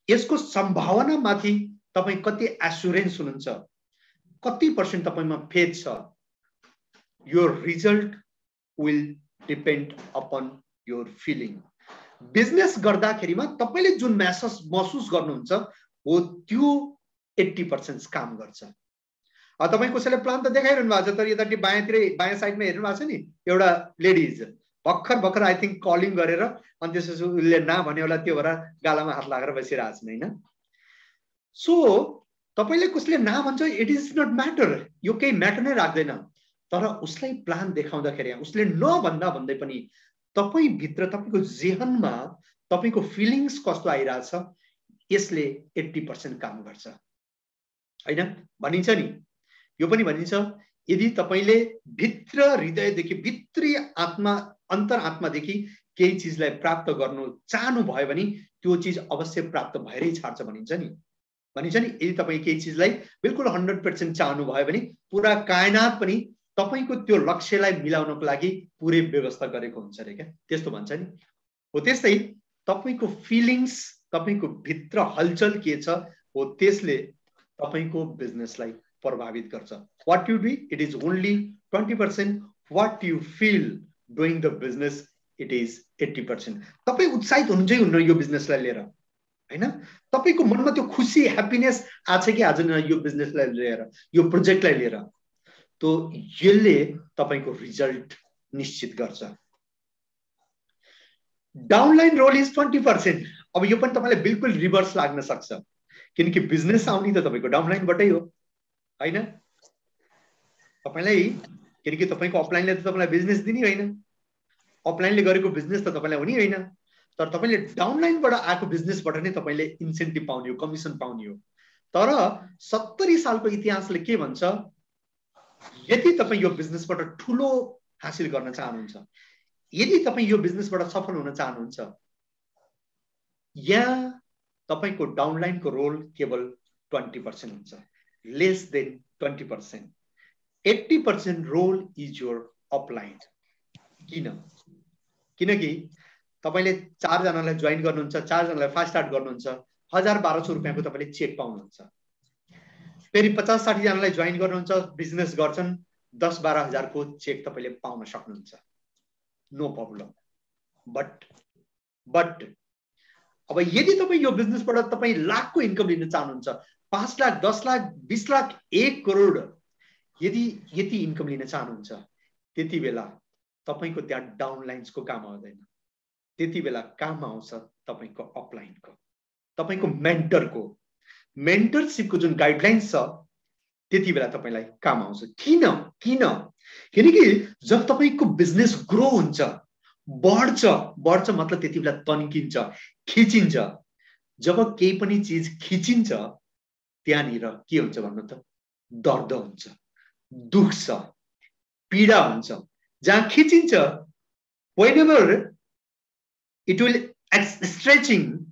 S1: यसको सम्भावना माथि तपाई कति एस्युरेन्स हुनुहुन्छ, कति % तपाईमा फेथ छ। Your result will depend upon your feeling। Business गर्दाखेरिमा तपाईले जुन महसुस गर्नुहुन्छ हो त्यो 80% काम गर्छ। अब तपाई कसैले प्लान त देखाइरहनु भएको छ, तर यताटी बायाँ साइडमा हेर्नु भएको छ नि एउटा लेडिज भर्खर आई थिंक कलिङ गरेर अनि त्यसपछि उसले ना भन्यो होला, त्यो भएर गालामा हात लगाएर बसिरहेको छन् हैन। सो तपाईले कसले ना भन्छ इट इज नट म्याटर, यो केही म्याटर नै राख्दैन, तर उसलाई प्लान देखाउँदाखेरि उसले नभन्दा भन्दै पनि तपाई भित्र तपाईको जेहनमा तपाईको फिलिङ्स कस्तो आइराछ यसले 80% काम गर्छ हैन। भनिन्छ नि, यो पनि भनिन्छ, यदि तपाईले भित्र हृदयदेखि भित्री आत्मा अन्तर आत्मादेखि केही चीजलाई प्राप्त गर्नु चाहनु भयो भने त्यो चीज अवश्य प्राप्त भएरै छाड्छ भनिन्छ नि। यदि तपाई केही चीजलाई बिल्कुल 100% चाहनु भयो भने पुरा कायनात पनि तपाईको त्यो लक्ष्यलाई मिलाउनको लागि पुरै व्यवस्था गरेको हुन्छ रे क्या, त्यस्तो भन्छ नि। हो त्यस्तै तपाईको फिलिङ्स, तपाईको भित्र हलचल के छ हो त्यसले तपाईको बिजनेसलाई प्रभावित गर्छ। What you do it is only 20%, what you feel doing the business it is 80%। तपाई उत्साहित हुनुहुन्छ कि हुन्न यो बिजनेसलाई लिएर, हैन? तपाईको मनमा त्यो खुसी ह्याप्पीनेस आछ कि आज यो बिजनेसलाई लिएर, यो प्रोजेक्टलाई लिएर, तो यसले तपाईको रिजल्ट निश्चित गर्छ। Downline role is 20%। अब यो पनि तपाईलाई बिल्कुल रिभर्स लाग्न सक्छ, किनकि बिजनेस आउने त तपाईको डाउनलाइनबाटै हो, हैन? तपाईलाई, किनकि तपाईको अपलाइनले त तपाईलाई बिजनेस दिने हैन, अपलाइनले गरेको बिजनेस त तपाईलाई हुने हैन, तर तपाईले डाउनलाइनबाट आएको बिजनेसबाट नै तपाईले इन्सेन्टिभ पाउने हो, कमिसन पाउने हो। तर 70 सालको इतिहासले के भन्छ, यदि तपाई यो बिजनेसबाट ठूलो हासिल गर्न चाहनुहुन्छ, यदि तपाई यो बिजनेसबाट सफल हुन चाहनुहुन्छ, या तपाईको डाउनलाइनको रोल केवल 20% हुन्छ, less than 20%। 80% role is your upline. किन? किनकि तपाईले 4 जनालाई जोइन गर्नुहुन्छ, 4 जनालाई फास्ट स्टार्ट गर्नुहुन्छ, 1000-1200 रुपैयाँको तपाईले चेक पाउनुहुन्छ। फेरि 50-60 जनालाई जोइन गर्नुहुन्छ, बिजनेस गर्छन्, 10-12 हजार को चेक तपाईले पाउन सक्नुहुन्छ, नो प्रब्लम। बट अब यदि तपाई यो बिजनेसबाट तपाई लाखको इन्कम लिन चाहनुहुन्छ, 5 लाख, 10 लाख, 20 लाख, 1 करोड यदि यति इन्कम लिन चाहनुहुन्छ, त्यति बेला तपाईको त्यहाँ डाउनलाइन्सको काम आउँदैन, त्यति बेला काम आउँछ तपाईको अपलाइनको, तपाईको मेन्टरको, मेन्टरशिपको जुन गाइडलाइन्स छ, त्यति बेला तपाईलाई काम आउँछ। किन? किनकि जब तपाईको बिजनेस ग्रो हुन्छ, बढ्छ मतलब त्यति बेला तन्किन्छ, खिचिन्छ। जब केही पनि चीज खिचिन्छ त्यहाँनिर के हुन्छ भन्नु त, दर्द हुन्छ, दुख छ, पीडा हुन्छ। जहाँ खिचिन्छ, whenever it will stretching,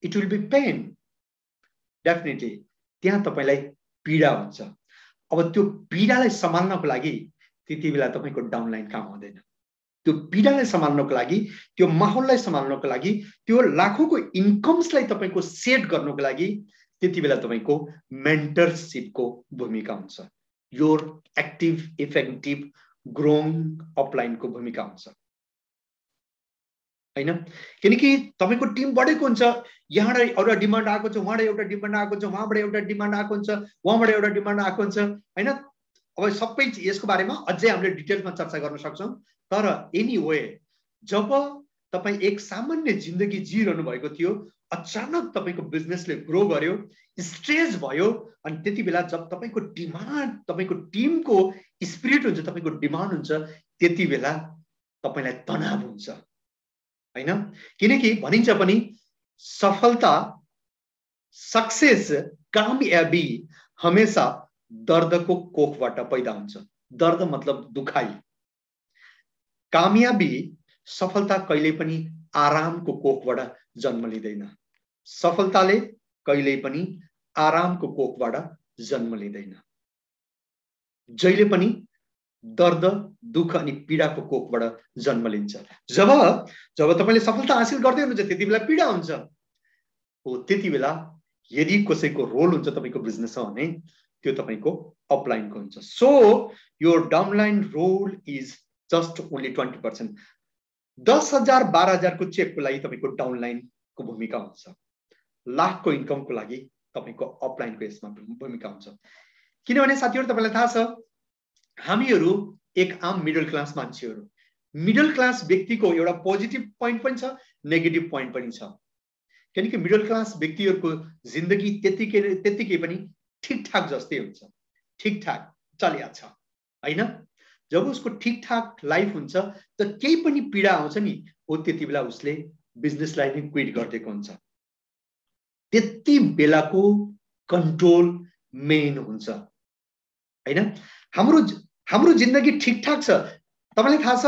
S1: it will be pain, definitely त्यहाँ तपाईलाई पीडा हुन्छ। अब त्यो पीडालाई सम्हाल्नको लागि त्यति बेला तपाईको डाउनलाइन काम हुँदैन। त्यो पीडालाई सम्हाल्नको लागि, त्यो माहौललाई सम्हाल्नको लागि, त्यो लाखौंको इन्कम्सलाई तपाईको सेट गर्नको लागि त्यति बेला तपाईको मेन्टरशिपको भूमिका हुन्छ, योर एक्टिभ इफेक्टिभ ग्रोइङ अपलाइनको भूमिका हुन्छ, हैन? किनकि तपाईको टिम बढेको हुन्छ, यहाँबाट एउटा डिमान्ड आएको छ, वहाँबाट एउटा डिमान्ड आएको छ, वहाँबाट एउटा डिमान्ड आएको हुन्छ, वहाँबाट एउटा डिमान्ड आएको हुन्छ, हैन? अब सबै यसको बारेमा अझै हामीले डिटेलमा चर्चा गर्न सक्छौं। तर एनीवे, जब तपाई एक सामान्य जिन्दगी जिरहनु भएको थियो, अचानक तपाईको बिजनेसले ग्रो गर्यो, स्ट्रेस भयो, अनि त्यति बेला जब तपाईको डिमान्ड, तपाईको टिमको स्पिरिट हुन्छ, तपाईको डिमान्ड हुन्छ, त्यति बेला तपाईलाई तनाव हुन्छ, हैन? किनकि भनिन्छ पनि सफलता, सक्सेस, कामयाबी हमेशा दर्दको कोखबाट पैदा हुन्छ। दर्द मतलब दुखाइ। कामयाबी, सफलता कहिल्यै पनि आरामको कोखबाट जन्म लिँदैन। सफलताले कहिल्यै पनि आरामको कोखबाट जन्म लिँदैन। जहिले पनि दर्द, दुख अनि पीडाको कोखबाट जन्म लिन्छ। जब तपाईले सफलता हासिल गर्दै हुनुहुन्छ त्यति बेला पीडा हुन्छ। हो त्यति बेला यदि कसैको रोल हुन्छ तपाईको बिजनेसमा भने त्यो तपाईको अपलाइनको हुन्छ। So your downline role is just only 20%। 10,000 12,000 को चेकको लागि तपाईको डाउनलाइनको भूमिका हुन्छ। लाखको इन्कमको लागि तपाईको अपलाइनको यसमा भूमिका हुन्छ। किनभने साथीहरु तपाईलाई थाहा छ हामीहरु एक आम मिडल क्लास मान्छेहरु। मिडल क्लास व्यक्तिको एउटा पोजिटिभ पोइन्ट पनि छ, नेगेटिभ पोइन्ट पनि छ। किनकि मिडल क्लास व्यक्तिहरुको जिन्दगी त्यतिकै पनि ठीकठाक जस्तै हुन्छ, ठीकठाक चलिरहेछ, हैन? जब उसको ठीकठाक लाइफ हुन्छ त केही पनि पीडा आउँछ नि, हो त्यति बेला उसले बिजनेसलाई नै क्विट गर्दिएको हुन्छ। त्यति बेलाको कन्ट्रोल मेन हुन्छ, हैन? हाम्रो जिन्दगी ठीकठाक छ। तपाईलाई थाहा छ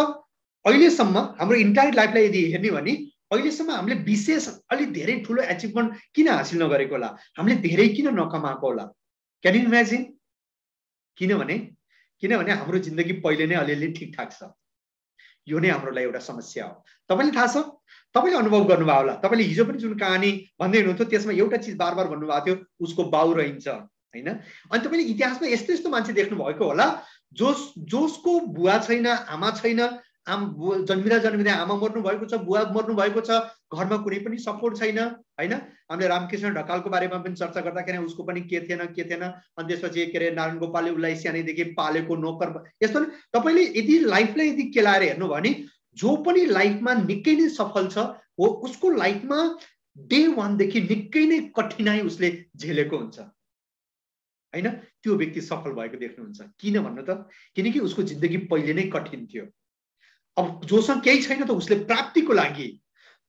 S1: अहिलेसम्म हाम्रो इन्टायर लाइफलाई यदि हेर्ने भने अहिलेसम्म हामीले विशेष अलि धेरै ठूलो अचिभमेन्ट किन हासिल नगरेको होला, हामीले धेरै किन नकमाएको होला? Can you imagine? किनभने किनभने हाम्रो जिन्दगी पहिले नै अलिअलि ठिकठाक छ। यो नै हाम्रो लागि एउटा समस्या हो। तपाईलाई थाहा छ, तपाईले अनुभव गर्नुभयो होला, तपाईले हिजो पनि जुन कहानी भन्दै हुनुहुन्थ्यो त्यसमा एउटा चीज बार-बार भन्नुभएको थियो, उसको बाउ रहन्छ हैन। अनि तपाईले इतिहासमा यस्तो यस्तो मान्छे देख्नु भएको होला जसको बुवा छैन, आमा छैन, जन्मिँदा आमा मर्नु भएको छ, बुवा मर्नु भएको छ, घरमा कुनै पनि सपोर्ट छैन हैन। हामीले रामकृष्ण ढकालको बारेमा पनि चर्चा गर्दाखेरि उसको पनि के थिएन अनि त्यसपछि के रे नारायण गोपालले उसलाई सानैदेखि पालेको नोकर यस्तो। तपाईले यदि लाइफलाई यदि केलाएर हेर्नु भयो भने जो पनि लाइफमा निकै नै सफल छ हो उसको लाइफमा डे 1 देखि निकै नै कठिनाई उसले झेलेको हुन्छ हैन। त्यो व्यक्ति सफल भएको देख्नुहुन्छ। किन भन्नु त? किनकि उसको जिन्दगी पहिले नै कठिन थियो। अब जोसँग केही छैन त उसले प्राप्तिको लागि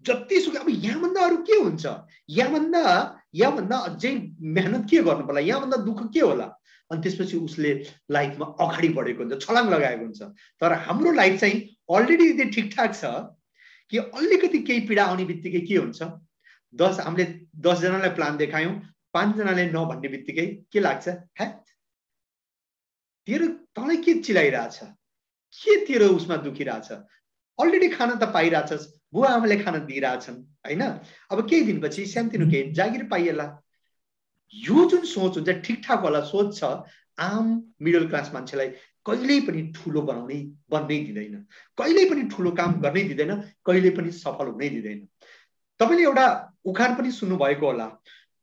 S1: जतिसुकै अब यहाँभन्दा अरू के हुन्छ, यहाँभन्दा अझै मेहनत के गर्नु पर्ला, यहाँभन्दा दुःख के होला। अनि त्यसपछि उसले लाइफमा अगाडि बढेको हुन्छ, छलाङ लगाएको हुन्छ। तर हाम्रो लाइफ चाहिँ अलरेडी यति ठिकठाक छ कि अलिकति केही पीडा आउने बित्तिकै के हुन्छ, हामीले 10 जनालाई प्लान देखायौं, 5 जनाले न भन्ने बित्तिकै के लाग्छ, हे तेरो तँलाई के चिलाइरहेछ, के तेरो उसमा दुखिरहेछ, अलरेडी खाना त पाइरहेछस्, बुवा आमाले खाना दिइरहेछन् हैन। अब केही दिनपछि सानोतिनो केही जागिर पाइएला। यो जुन सोच हुन्छ ठिकठाक वाला सोच छ, आम मिडल क्लास मान्छेलाई कहिल्यै पनि ठुलो बन्नै दिँदैन, कहिल्यै पनि ठुलो काम गर्नै दिँदैन, कहिल्यै पनि सफल हुनै दिँदैन। तपाईले एउटा उखान पनि सुन्नु भएको होला,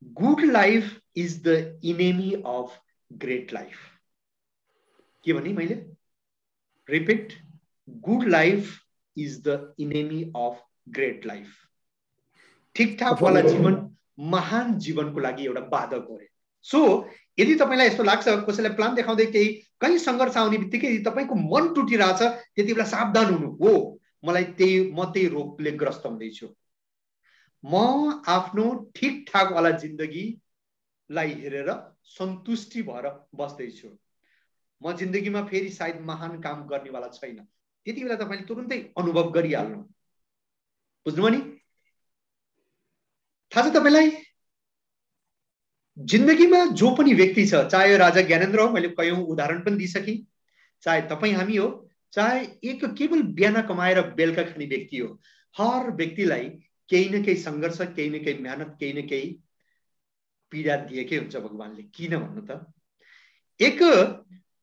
S1: good life is the enemy of great life. के भने मैले repeat, good life is the enemy of great life. ठिकठाक वाला जीवन महान जीवनको लागि एउटा बाधक हो। सो यदि तपाईलाई यस्तो लाग्छ कसैलाई प्लान देखाउँदै केही कहीं संघर्ष आउने बित्तिकै यदि तपाईको मन टुटिरहेछ त्यति बेला सावधान हुनु हो, म त्यही रोगले ग्रस्त हुँदैछु। म आफ्नो ठिकठाक वाला जिन्दगीलाई हेरेर सन्तुष्टि भएर बस्दैछु, म जिन्दगीमा फेरि सायद महान काम गर्नेवाला छैन। त्यति बेला तपाईले तुरुन्तै अनुभव गरिहाल्नु। बुझ्नुभयो नि? थाहा छ तपाईलाई जिन्दगीमा जो पनि व्यक्ति छ, चाहे राजा ज्ञानेन्द्र हो, मैले कयौं उदाहरण पनि दिइसके, चाहे तपाई हामी हो, चाहे एक केवल बिहान कमाएर बेलुका खाने व्यक्ति हो, हर व्यक्तिलाई केही न केही संघर्ष, केही न केही मेहनत, केही न केही पीडा दिएकै हुन्छ भगवानले। किन भन्नु त? एक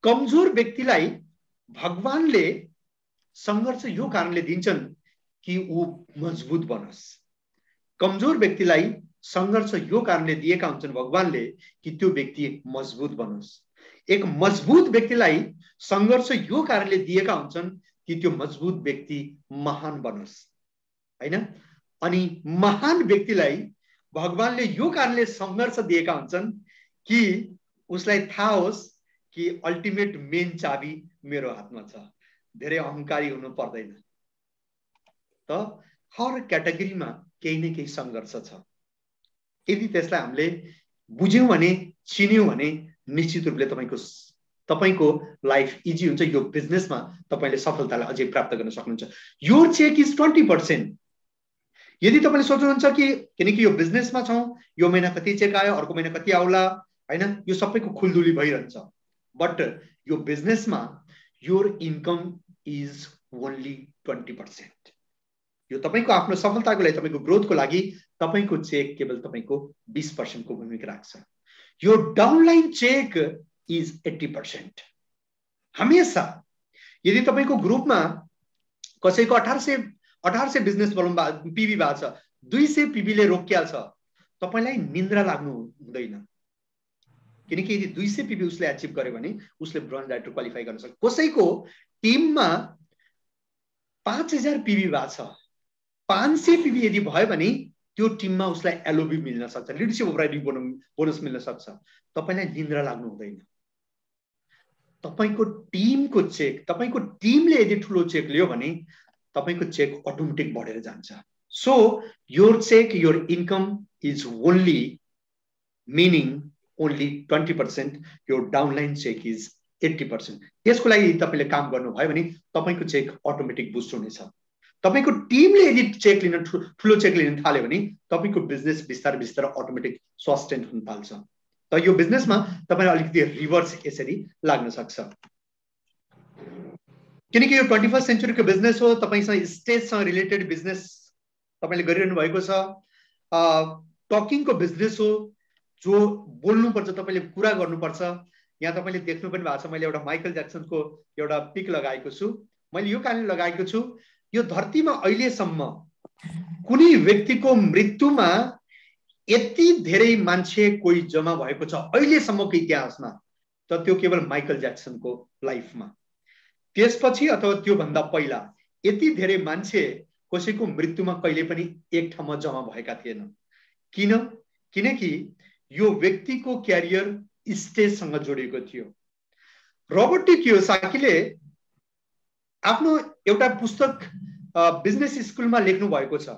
S1: कमजोर व्यक्तिलाई भगवानले संघर्ष यो कारणले दिन्छन् कि ऊ मजबुत बनोस्। कमजोर व्यक्तिलाई संघर्ष यो कारणले दिएका हुन्छन् भगवानले कि त्यो व्यक्ति मजबुत बनोस्। एक मजबुत व्यक्तिलाई संघर्ष यो कारणले दिएका हुन्छन् कि त्यो मजबुत व्यक्ति महान बनोस् हैन। अनि महान व्यक्तिलाई भगवानले यो कारणले संघर्ष दिएका हुन्छन् कि उसलाई थाहा होस् कि अल्टिमेट मेन चाबी मेरो हातमा छ, धेरै अहंकारी हुनु पर्दैन। त हर क्याटेगोरीमा केही न केही संघर्ष छ। यदि त्यसलाई हामीले बुझ्यौं भने, चिन्यौं भने निश्चित रूपले तपाईको लाइफ इजी हुन्छ। यो बिजनेसमा तपाईले सफलतालाई अझै प्राप्त गर्न सक्नुहुन्छ। Your check is 20%। यदि तपाईले सोच्नुहुन्छ कि किनकि यो बिजनेसमा छौं, यो महिना कति चेक आयो, अर्को महिना कति आउला हैन, यो सबैको खुलदुली भइरहन्छ। बट यो बिजनेसमा योर इन्कम इज ओन्ली 20%। यो तपाईको आफ्नो सफलताको लागि, तपाईको ग्रोथको लागि तपाईको चेक केवल तपाईको 20% को भूमिका राख्छ। यो डाउनलाइन चेक इज 80%। हमेशा यदि तपाईको ग्रुपमा कसैको 1800 बिजनेस पीबी भएको छ, 200 पीबी ले रोकिया छ, तपाईलाई निन्द्रा लाग्नु हुँदैन। किनकि यदि 200 पीबी उसले अचिभ गर्यो भने उसले ब्रोन्ज डाइरेक्टर क्वालिफाई गर्न सक्छ। कसैको टिममा 5000 पीबी भएको छ, 500 पीबी यदि भयो भने त्यो टिममा उसलाई एलओबी मिल्न सक्छ, लिडरशिप अपराइडिङ बोनस मिल्न सक्छ। तपाईलाई निन्द्रा लाग्नु हुँदैन। तपाईको टिमको चेक, तपाईको टिमले यदि ठुलो चेक लियो भने तपाईको चेक अटोमेटिक बढेर जान्छ। So your check, your income is only meaning only 20%, your downline check is 80%। त्यसको लागि तपाईले काम गर्नुभयो भने तपाईको चेक अटोमेटिक बुस्ट हुनेछ। तपाईको टिमले यदि चेक लिन ठुलो चेक लिन थाल्यो भने तपाईको बिजनेस बिस्तारै बिस्तारै अटोमेटिक सस्टेन हुन थाल्छ। त यो बिजनेसमा तपाईलाई अलिकति रिभर्स यसरी लाग्न सक्छ। किनकि यो 21st सेन्चुरीको बिजनेस हो, तपाईसँग स्टेजसँग रिलेटेड बिजनेस तपाईले गरिरहनु भएको छ, टकिङको बिजनेस हो, जो बोल्नुपर्छ, तपाईले कुरा गर्नुपर्छ। यहाँ तपाईले देख्नु पनि भएको छ, मैले एउटा माइकल ज्याक्सनको एउटा पिक लगाएको छु। मैले यो कारणले लगाएको छु, यो धरतीमा अहिलेसम्म कुनै व्यक्तिको मृत्युमा यति धेरै मान्छे कोही जम्मा भएको छ अहिलेसम्मको इतिहासमा, त त्यो केवल माइकल ज्याक्सनको लाइफमा। त्यसपछि अथवा त्यो भन्दा पहिला यति धेरै मान्छे कसैको मृत्युमा कहिले पनि एक ठाउँमा जम्मा भएका थिएन। किनकि यो व्यक्तिको क्यारियर स्टेजसँग जोडिएको थियो। रबर्ट टी कियोसाकीले आफ्नो एउटा पुस्तक बिजनेस स्कुलमा लेख्नु भएको छ।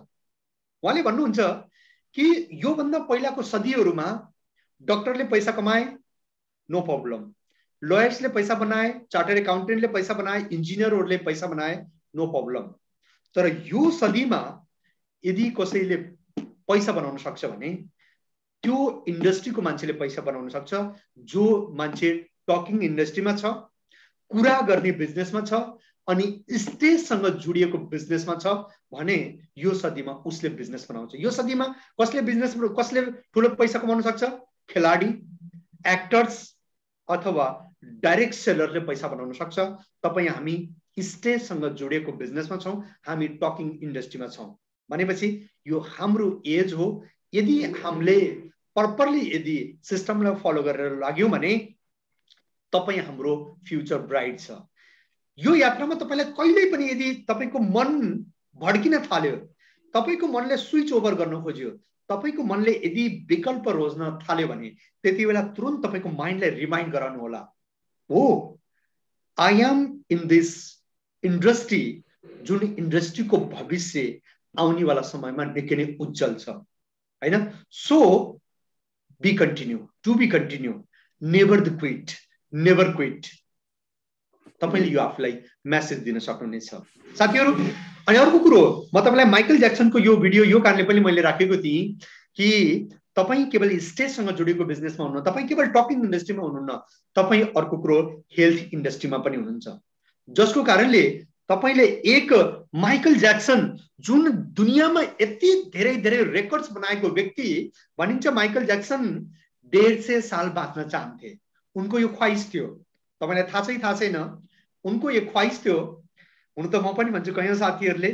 S1: उहाँले भन्नुहुन्छ कि यो भन्दा पहिलाको सदीहरुमा डाक्टरले पैसा कमाए, नो प्रब्लम, लयर्सले पैसा बनाए, चार्टर्ड एकाउन्टेन्टले पैसा बनाए, इन्जिनियरहरुले पैसा बनाए, नो प्रब्लम। तर यो सदीमा यदि कसैले पैसा बनाउन सक्छ भने त्यो इन्डस्ट्रीको मान्छेले पैसा बनाउन सक्छ, जो मान्छे टकिङ इन्डस्ट्रीमा छ, कुरा गर्ने बिजनेसमा छ, अनि स्टेजसँग जोडिएको बिजनेसमा छ भने यो सदीमा उसले बिजनेस बनाउँछ। यो सदीमा कसले ठुलो पैसा कमाउन सक्छ? खेलाडी, एक्टर्स अथवा डाइरेक्ट सेलरले पैसा बनाउन सक्छ। तपाई हामी स्टेजसँग जोडिएको बिजनेसमा छौं, हामी टकिङ इन्डस्ट्रीमा छौं भनेपछि यो हाम्रो एज हो। यदि हामीले प्रपरली यदि सिस्टमलाई फलो गरेर लाग्यौं भने तपाई हाम्रो फ्युचर ब्राइट छ। यो यात्रामा तपाईलाई कहिल्यै पनि यदि तपाईको मन भड्किन थाल्यो, तपाईको मनले स्विच ओभर गर्न खोज्यो, तपाईको मनले यदि विकल्प रोज्न थाल्यो भने त्यति बेला तुरुन्त तपाईको माइन्डलाई रिमाइन्ड गराउनु होला, हो I am in this industry, जुन इन्डस्ट्रीको भविष्य आउने वाला समयमा निकै नै उज्जवल छ, हैन? So be continue, to be continue, never the quit, never quit. तपाईले यो आफुलाई मेसेज दिन सक्नुहुनेछ साथीहरु। अनि अर्को कुरो, म तपाईलाई माइकल ज्याक्सनको यो भिडियो यो कारणले पनि मैले राखेको थिएँ कि तपाई केवल स्टेजसँग जोडिएको बिजनेसमा हुनुहुन्न, तपाई केवल टकिङ इन्डस्ट्रीमा हुनुहुन्न, तपाई अर्को कुरो हेल्थ इन्डस्ट्रीमा पनि हुनुहुन्छ, जसको कारणले तपाईले एक माइकल ज्याक्सन जुन दुनियामा यति धेरै धेरै रेकर्ड्स बनाएको व्यक्ति भनिन्छ, माइकल ज्याक्सन 150 साल बाँच्न चाहन्थे। उनको यो ख्वाइस थियो, तपाईलाई थाहा छैन, उनको यो ख्वाइस थियो। हुन त म पनि भन्छु कयौं साथीहरुले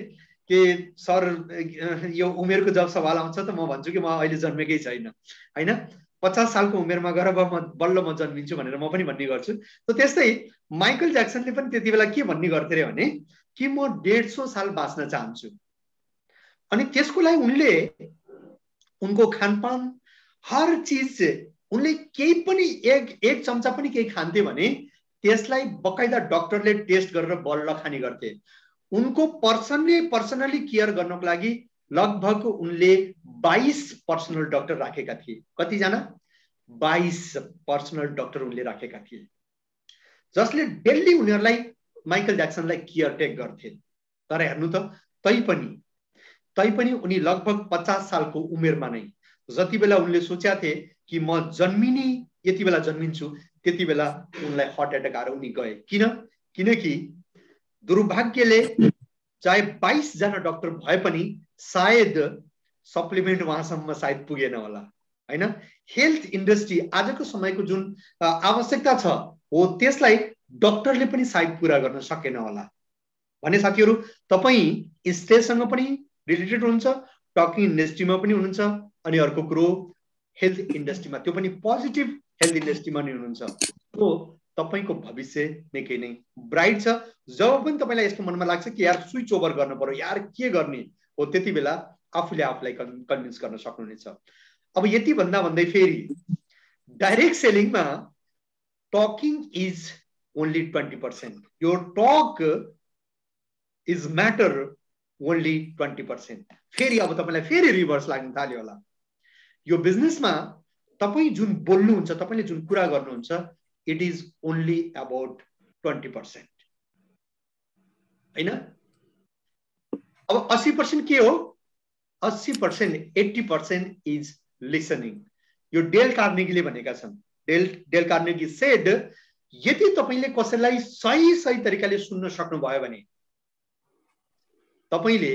S1: कि सर यो उमेरको जब सवाल आउँछ त म भन्छु कि म अहिले जन्मेकै छैन, हैन? 50 सालको उमेरमा गएर बल्ल म जन्मिन्छु भनेर म पनि भन्ने गर्छु। त त्यस्तै माइकल ज्याक्सनले पनि त्यति बेला के भन्ने गर्थे रे भने कि म 150 साल बाँच्न चाहन्छु। अनि त्यसको लागि उनले उनको खानपान हर चीज उनले केही पनि एक चम्चा पनि केही खान्थे भने त्यसलाई बकाइदा डाक्टरले टेस्ट गरेर बल्ल खाने गर्थे। उनको पर्सनली केयर गर्नको लागि लगभग उनले 22 पर्सनल डाक्टर राखेका थिए। कति जना? 22 पर्सनल डाक्टर उनले राखेका थिए, जसले डेली उनीहरुलाई माइकल ज्याक्सनलाई केयर टेक गर्थे। तर हेर्नु त तैपनि उनी लगभग 50 सालको उमेरमा नै जति बेला उनले सोचेका थिए कि म जन्मिने यति बेला जन्मिन्छु, त्यति बेला उनलाई हार्ट एटेक आएर उनी गए। किनकि दुर्भाग्यले चाहे 22 जना डाक्टर भए पनि सायद सप्लिमेन्ट वहाँसम्म सायद पुगेन होला, हैन? हेल्थ इन्डस्ट्री आजको समयको जुन आवश्यकता छ हो त्यसलाई डाक्टरले पनि सायद पूरा गर्न सकेन होला भने साथीहरु, तपाई स्टेजसँग पनि रिलेटेड हुनुहुन्छ, टकिङ इन्डस्ट्रीमा पनि हुनुहुन्छ, अनि अर्को कुरो हेल्थ इन्डस्ट्रीमा, त्यो पनि पोजिटिभ हेल्थ इन्डस्ट्रीमा नै हुनुहुन्छ। सो तपाईको भविष्य निकै नै ब्राइट छ। जब पनि तपाईलाई यस्तो मनमा लाग्छ कि यार स्विच ओभर गर्न पर्यो, यार के गर्ने हो, त्यति बेला आफूले आफूलाई कन्भिन्स गर्न सक्नुहुनेछ। अब यति भन्दै फेरि डाइरेक्ट सेलिङमा talking is only 20%, your talk is matter only 20%। फेरि अब तपाईलाई फेरि रिभर्स लाग्न थाल्यो होला। यो बिजनेसमा तपाई जुन बोल्नुहुन्छ, तपाईले जुन कुरा गर्नुहुन्छ, इट इज ओन्ली अबाउट 20%, हैन? अब 80% के हो? 80%, 80% इज लिसनिङ। यो डेल कार्नेगीले भनेका छन्। डेल कार्नेगी सेड यदि तपाईले कसैलाई सही तरिकाले सुन्न सक्नुभयो भने तपाईले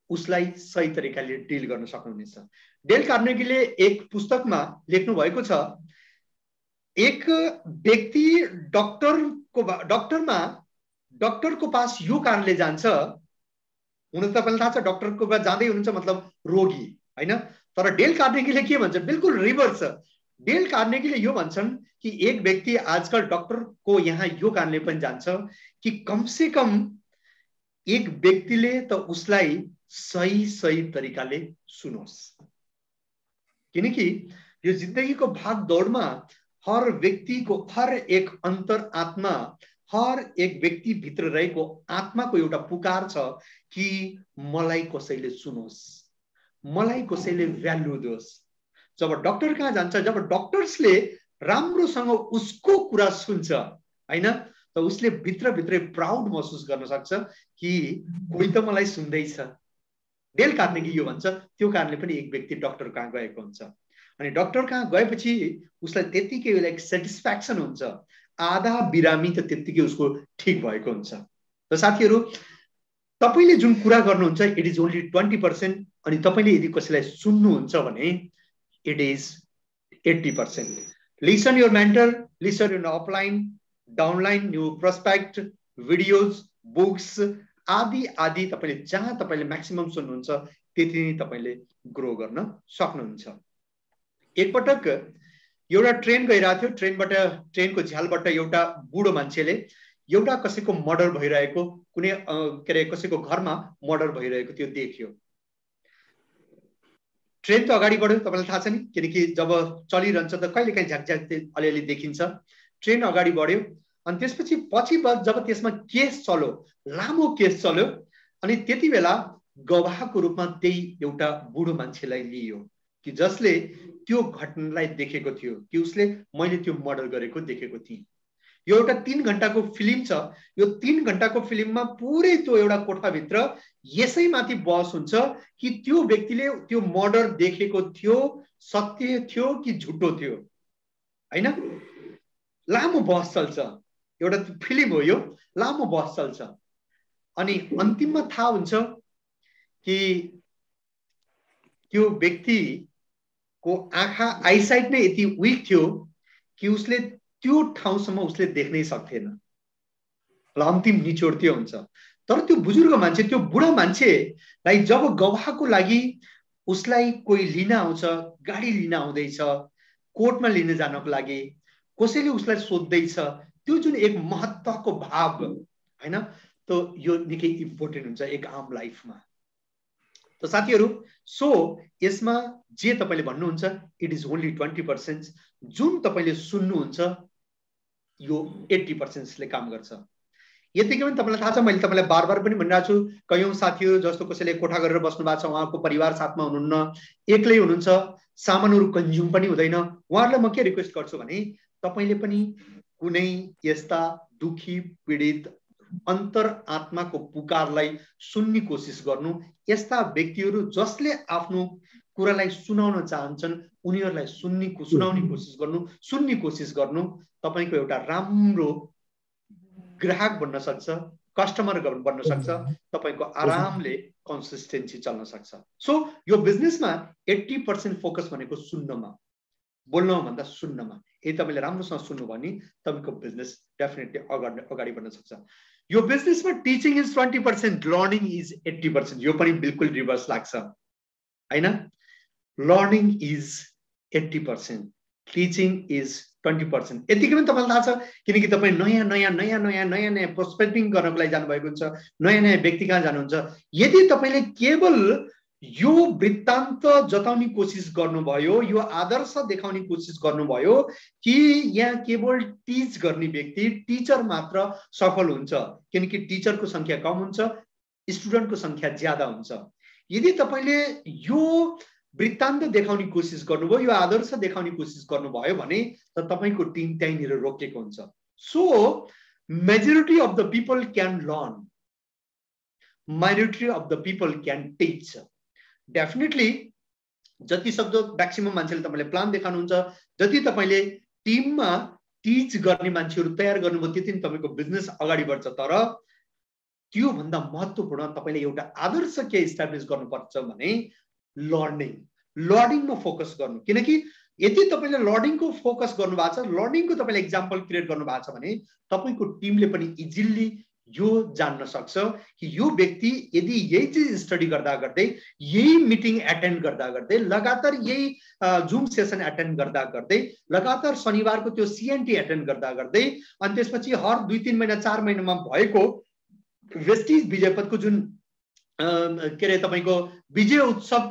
S1: उसलाई सही तरिकाले डिल गर्न सक्नुहुनेछ। डेल कार्नेगीले एक पुस्तकमा लेख्नु भएको छ, एक व्यक्ति डक्टरको पास यो कारणले जान्छ, हुन त तपाईलाई थाहा छ डक्टरको पास जाँदै हुनुहुन्छ मतलब रोगी हैन, तर डेल कार्नेगीले के भन्छ बिल्कुल रिभर्स छ। डेल कार्नेगीले यो भन्छन् कि एक व्यक्ति आजकल डक्टरको यहाँ यो कारणले पनि जान्छ कि कम से कम एक व्यक्तिले त उसलाई सही तरिकाले सुनोस्, किनकि यो जिन्दगीको भाग दौडमा हर व्यक्तिको हर एक अंतर आत्मा, हर एक व्यक्ति भित्र रहेको आत्माको एउटा पुकार छ कि मलाई कसैले सुनोस्, मलाई कसैले भ्यालु दोस्। जब डक्टर कहाँ जान्छ, जब डक्टर्सले राम्रोसँग उसको कुरा सुन्छ हैन, त उसले भित्रभित्रै प्राउड महसुस गर्न सक्छ कि कोही त मलाई सुन्दैछ। डेल कार्नेगी यो भन्छ, त्यो कारणले पनि एक व्यक्ति डक्टर कहाँ गएको हुन्छ अनि डक्टर कहाँ गएपछि उसलाई त्यतिकै लाइक सेटिस्फ्याक्सन हुन्छ, आधा बिरामी त त्यतिकै उसको ठीक भएको हुन्छ। त साथीहरु, तपाईले जुन कुरा गर्नुहुन्छ इट इज ओन्ली 20% अनि तपाईले यदि कसैलाई सुन्नुहुन्छ भने it is 80%। Listen your mentor, listen your upline, downline, new prospect, videos, books आदि आदि तपाईले जहाँ तपाईले म्याक्सिमम सुन्नुहुन्छ त्यति नै तपाईले ग्रो गर्न सक्नुहुन्छ। एकपटक एउटा ट्रेन गइरहेको थियो, ट्रेनको झ्यालबाट एउटा बुढो मान्छेले एउटा कसैको मर्डर भइरहेको, कुनै के रे कसैको घरमा मर्डर भइरहेको थियो देख्यो। ट्रेन त अगाडि बढ्यो, तपाईलाई थाहा छ नि, किनकि जब चलिरहन्छ त कहिलेकाहीँ झ्याकझ्याक अलिअलि देखिन्छ। ट्रेन अगाडि बढ्यो अनि त्यसपछि पछि जब त्यसमा केस चल्यो, लामो केस चल्यो अनि त्यति बेला गवाहको रूपमा त्यही एउटा बुढो मान्छेलाई लियो कि जसले त्यो घटनालाई देखेको थियो कि उसले मैले त्यो मर्डर गरेको देखेको थिएँ। यो एउटा 3 घण्टाको फिल्म छ। यो 3 घण्टाको फिल्ममा पुरै त्यो एउटा कोठाभित्र यसैमाथि बहस हुन्छ कि त्यो व्यक्तिले त्यो मर्डर देखेको थियो, सत्य थियो कि झुटो थियो हैन। लामो बहस चल्छ, एउटा फिल्म हो यो, लामो बहस चल्छ अनि अन्तिममा थाहा हुन्छ कि त्यो व्यक्तिको आँखा आइसाइट नै यति विक थियो कि उसले त्यो ठाउँसम्म उसले देख्नै सक्थेन। अन्तिम निचोड त्यो हुन्छ। तर त्यो बुजुर्ग मान्छे, त्यो बुढा मान्छेलाई जब गवाहको लागि उसलाई कोही लिन आउँछ, गाडी लिन आउँदैछ, कोर्टमा लिन जानको लागि कसैले उसलाई सोध्दैछ, त्यो जुन एक महत्त्वको भाव हैन, त यो निकै इम्पोर्टेन्ट हुन्छ एक आम लाइफमा। त साथीहरु, सो यसमा जे तपाईले भन्नुहुन्छ इट इज ओन्ली 20%। जुन तपाईले सुन्नुहुन्छ यो 80% ले काम गर्छ। यतिकै पनि तपाईलाई थाहा छ, मैले तपाईलाई बार पनि भनिरहेको छु, कयौं साथीहरु जस्तो कसैले कोठा गरेर बस्नु भएको छ, उहाँको परिवार साथमा हुनुहुन्न, एक्लै हुनुहुन्छ, सामानहरु कन्ज्युम पनि हुँदैन। उहाँहरुलाई म के रिक्वेस्ट गर्छु भने तपाईले पनि कुनै यस्ता दुखी पीडित अन्तर आत्माको पुकारलाई सुन्ने कोसिस गर्नु। यस्ता व्यक्तिहरु जसले आफ्नो कुरालाई सुनाउन चाहन्छन् उनीहरुलाई सुनाउने कोसिस गर्नु, सुन्ने कोसिस गर्नु। तपाईको एउटा राम्रो ग्राहक बन्न सक्छ, कस्टमर बन्न सक्छ, तपाईको आरामले कन्सिस्टेन्सी चल्न सक्छ। सो यो बिजनेसमा 80% फोकस भनेको सुन्नमा, बोल्नमा भन्दा सुन्नमा। यदि तपाईले राम्रोसँग सुन्नु भने तपाईको बिजनेस डेफिनेटली अगाडि बढ्न सक्छ। यो बिजनेसमा टिचिङ इज 20%, लर्निङ इज 80%। यो पनि बिल्कुल रिभर्स लाग्छ हैन। Learning is 80%, teaching is 20%। यतिकै पनि तपाईलाई थाहा छ, किनकि तपाई नयाँ प्रोस्पेक्टिङ गर्नको लागि जानुभएको हुन्छ, नयाँ व्यक्ति कहाँ जानुहुन्छ। यदि तपाईले केवल यो वृत्तान्त जताउने कोसिस गर्नुभयो, यो आदर्श देखाउने कोसिस गर्नुभयो कि यहाँ केवल टिच गर्ने व्यक्ति, टिचर मात्र सफल हुन्छ, किनकि टिचरको संख्या कम हुन्छ, स्टुडेन्टको संख्या ज्यादा हुन्छ। यदि तपाईले यो वृत्तान्त देखाउने कोसिस गर्नुभयो, यो आदर्श देखाउने कोसिस गर्नुभयो भने त तपाईको टिम त्यहीँनिर रोकेको हुन्छ। So majority of the people can learn, minority of the people can teach. Definitely जति सक्दो म्याक्सिमम मान्छेले तपाईले प्लान देखाउनुहुन्छ, जति तपाईले टिममा टिच गर्ने मान्छेहरू तयार गर्नुभयो त्यति नै तपाईको बिजनेस अगाडि बढ्छ। तर त्यो भन्दा महत्त्वपूर्ण तपाईले एउटा आदर्श के इस्टाब्लिश गर्नुपर्छ भने लर्निङमा फोकस गर्नु। किनकि यदि तपाईले लर्निङको फोकस गर्नु भएको छ, लर्निङको तपाईले एक्जाम्पल क्रिएट गर्नु भएको छ भने तपाईको टिमले पनि इजिली यो जान्न सक्छ कि यो व्यक्ति यदि यही चीज स्टडी गर्दा गर्दै, यही मिटिङ एटेन्ड गर्दा गर्दै, लगातार यही जुम सेसन एटेन्ड गर्दा गर्दै, लगातार शनिबारको त्यो सीएनटी एटेन्ड गर्दा गर्दै, अनि त्यसपछि हर 2-3 महिना 4 महिनामा भएको वेस्टिज विजयपथको जुन के अरे तपाईको विजय उत्सव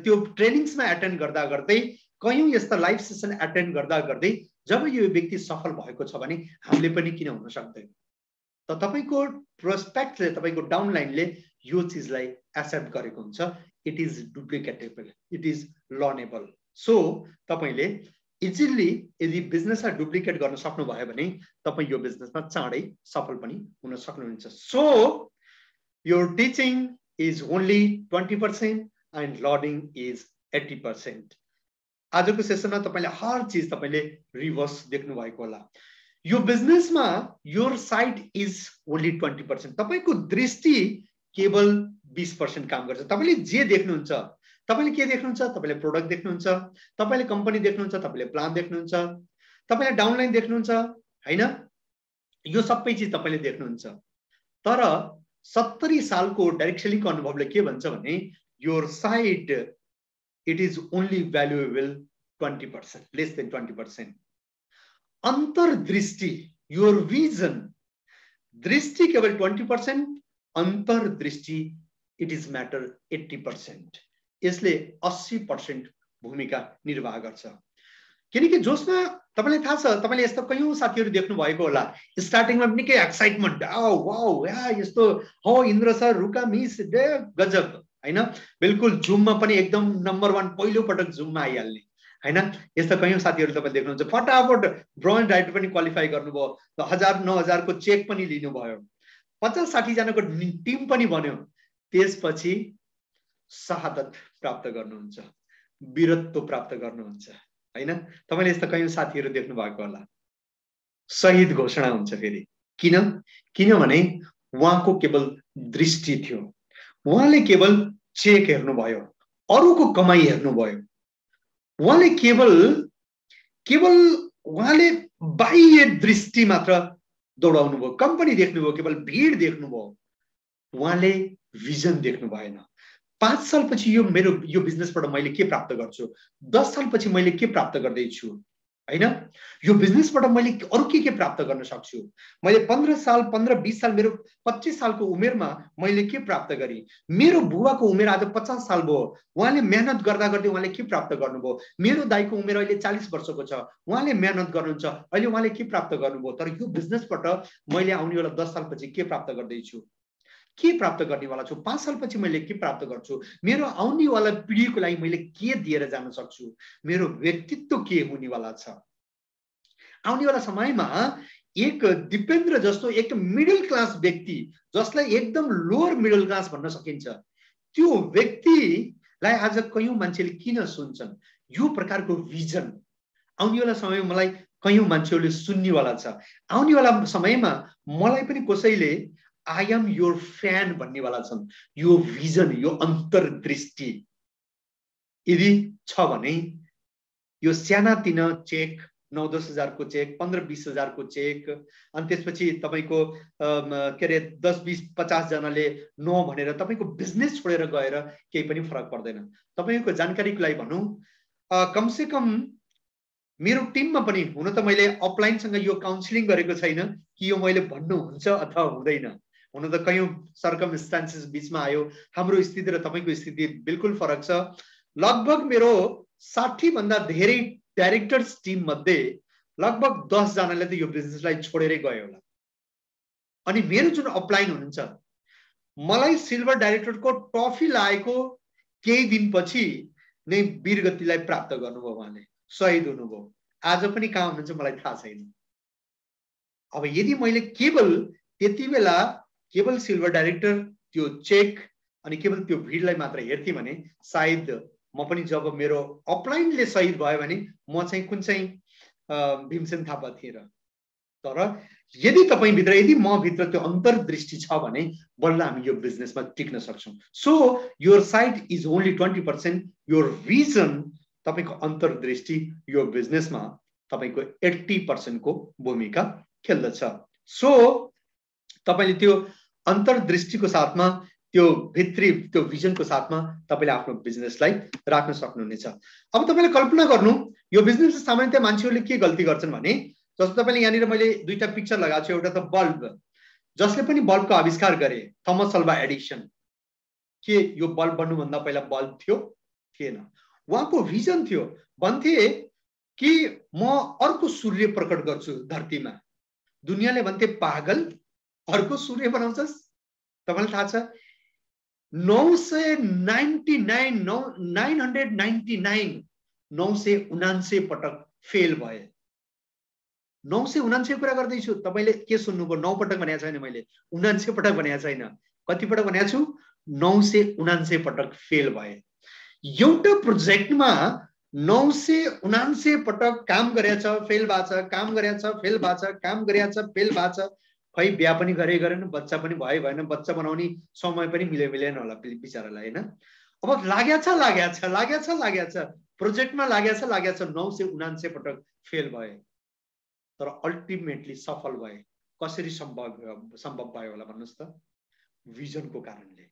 S1: त्यो ट्रेनिङ्समा एटेन्ड गर्दा गर्दै, कयौं यस्ता लाइभ सेसन एटेन्ड गर्दा गर्दै जब यो व्यक्ति सफल भएको छ भने हामीले पनि किन हुन सक्दैन? त तपाईको प्रोस्पेक्टले, तपाईको डाउनलाइनले यो चीजलाई एक्सेप्ट गरेको हुन्छ। It is duplicatable, it is learnable. So तपाईले इजिली यदि बिजनेसलाई डुप्लिकेट गर्न सक्नु भयो भने तपाई यो बिजनेसमा चाँडै सफल पनि हुन सक्नुहुन्छ। So your teaching is only 20% and learning is 80%। आजको सेसनमा तपाईले हर चीज तपाईले रिभर्स देख्नु भएको होला। यो बिजनेसमा योर साइड इज ओन्ली 20%। तपाईको दृष्टि केवल 20% काम गर्छ। तपाईले जे देख्नुहुन्छ, तपाईले के देख्नुहुन्छ? तपाईले प्रोडक्ट देख्नुहुन्छ, तपाईले कम्पनी देख्नुहुन्छ, तपाईले प्लान देख्नुहुन्छ, तपाईले डाउनलाइन देख्नुहुन्छ, हैन? यो सबै चीज तपाईले देख्नुहुन्छ। तर 70 सालको डाइरेक्ट सेलिङको अनुभवले के भन्छ भने your side it is only valuable 20%, lace than 20%। अंतर्दृष्टि, योर विजन, दृष्टि केवल 20%, अंतर्दृष्टि इट इज मैटर 80%। यसले 80% भूमिका निर्वाह गर्छ। किनकि जोसमा तपाईलाई थाहा छ, तपाईले यस्तो कयौं साथीहरु देख्नु भएको होला, स्टार्टिङमा निकै एक्साइटमेन्ट, वाउ या यस्तो हो इन्द्र सर, रुका मिस, डे गजब, हैन? बिल्कुल जुममा पनि एकदम नम्बर 1 पहिलो पटक जुममा आइहाल्ने, हैन? यस्ता कयौं साथीहरु तपाईले देख्नुहुन्छ। फटाफट ब्रोन्ज डाइरेक्टर पनि क्वालिफाई गर्नुभयो, 1000-9000 को चेक पनि लिनुभयो, 50-60 जनाको टिम पनि बन्यो। त्यसपछि शहादत प्राप्त गर्नुहुन्छ, वीरत्व प्राप्त गर्नुहुन्छ, हैन? तपाईले यस्ता कयौं साथीहरु देख्नु भएको होला। शहीद घोषणा हुन्छ फेरि। किनभने उहाँको केवल दृष्टि थियो, उहाँले केवल चेक हेर्नुभयो, अरूको कमाई हेर्नुभयो, उहाँले केवल उहाँले बाह्य दृष्टि मात्र दौडाउनु भयो, कम्पनी देख्नुभयो, केवल भीड देख्नुभयो, उहाँले भिजन देख्नु भएन। 5 सालपछि यो बिजनेसबाट मैले के प्राप्त गर्छु, 10 सालपछि मैले के प्राप्त गर्दैछु, हैन? यो बिजनेसबाट मैले अरु के प्राप्त गर्न सक्छु, मैले 15 साल 15-20 साल मेरो 25 सालको उमेरमा मैले के प्राप्त गरे, मेरो बुवाको उमेर आज 50 साल भयो, उहाँले मेहनत गर्दा गर्दै उहाँले के प्राप्त गर्नुभयो, मेरो दाइको उमेर अहिले 40 वर्षको छ, उहाँले मेहनत गर्नुहुन्छ, अहिले उहाँले के प्राप्त गर्नुभयो। तर यो बिजनेसबाट मैले आउनेवाला 10 सालपछि के प्राप्त गर्दैछु, के प्राप्त गर्नेवाला छु, 5 सालपछि मैले के प्राप्त गर्छु, मेरो आउनेवाला पिढीको लागि मैले के दिएर जान सक्छु, मेरो व्यक्तित्व के हुनेवाला छ। आउनेवाला समयमा एक दिपेन्द्र जस्तो एक मिडल क्लास व्यक्ति, जसलाई एकदम लोअर मिडल क्लास भन्न सकिन्छ, त्यो व्यक्तिलाई आज कयौं मान्छेले किन सुन्छन्? यो प्रकारको भिजन आउनेवाला समयमा मलाई कयौं मान्छेहरूले सुन्नेवाला छ। आउनेवाला समयमा मलाई पनि कसैले आई एम योर फ्यान भन्नेवाला छन्। यो भिजन, यो अन्तर्दृष्टि यदि छ भने यो सानातिना चेक 9-10 हजार को चेक, 15-20 हजार को चेक, अनि त्यसपछि तपाईको के रे 10-20-50 जनाले नो भनेर तपाईको बिजनेस छोडेर गएर केही पनि फरक पर्दैन। तपाईको जानकारीको लागि भनौं, कम से कम मेरो टिममा पनि, हुन त मैले अपलाइन सँग यो काउन्सिलिङ गरेको छैन कि यो मैले भन्नु हुन्छ अथवा हुँदैन, हुन त कयौं सर्कमस्टान्सेस बीचमा आयो, हाम्रो स्थिति र तपाईको स्थिति बिल्कुल फरक छ। लगभग मेरो 60 भन्दा धेरै डाइरेक्टर्स टिम मध्ये लगभग 10 जनाले त यो बिजनेसलाई छोडेरै गयो होला। अनि मेरो जुन अपलाइन हुनुहुन्छ, मलाई सिल्भर डाइरेक्टरको ट्रफी लागेको केही दिनपछि नै वीरगतिलाई प्राप्त गर्नुभयो, उहाँले शहीद हुनुभयो। आज पनि कहाँ हुनुहुन्छ मलाई थाहा छैन। अब यदि मैले केवल त्यति बेला केवल सिल्भर डाइरेक्टर, त्यो चेक अनि केवल त्यो भिडलाई मात्र हेर्थे भने सायद म पनि जब मेरो अपलाइनले शहीद भयो भने म चाहिँ कुन चाहिँ भीमसेन थापा थिए र। तर यदि तपाईभित्र यदि मभित्र त्यो अन्तर्दृष्टि छ भने बल्ल हामी यो बिजनेसमा टिक्न सक्छौं। So your site is only 20%, your vision तपाईको अन्तर्दृष्टि यो बिजनेसमा तपाईको 80% को भूमिका खेल्दछ। सो तपाईले त्यो अन्तर्दृष्टिको साथमा त्यो भित्री त्यो भिजनको साथमा तपाईले आफ्नो बिजनेसलाई राख्न सक्नुहुनेछ। अब तपाईले कल्पना गर्नु यो बिजनेस सामान्यतया मान्छेहरूले के गल्ती गर्छन् भने जस्तो तपाईले यहाँनिर मैले दुईटा पिक्चर लगाएको छु। एउटा त बल्ब, जसले पनि बल्बको आविष्कार गरे थमस अल्वा एडिसन। के यो बल्ब बन्नुभन्दा पहिला बल्ब थियो? थिएन। उहाँको भिजन थियो, भन्थे कि म अर्को सूर्य प्रकट गर्छु धरतीमा। दुनियाँले भन्थे पागल, अर्को सूर्य बनाउँछस्? तपाईलाई थाहा छ 999 पटक फेल भए। 999 कुरा गर्दैछु, तपाईले के सुन्नुभयो? 9 पटक भनेको छैन मैले, 79 पटक भनेको छैन। कति पटक भनेको छु? 979 पटक फेल भए। एउटा प्रोजेक्टमा 979 पटक काम गरेछ, फेल भएको छ, काम गरेछ, फेल भएको छ, काम गरेछ, फेल भएको छ। खै बिहा पनि गरेन, बच्चा पनि भयो भएन, बच्चा बनाउने समय पनि मिलेन होला बिचारालाई, हैन? अब लागेछ प्रोजेक्टमा लागेछ 979 पटक फेल भए, तर अल्टिमेटली सफल भए। कसरी सम्भव भयो होला भन्नुस् त? भिजनको कारणले।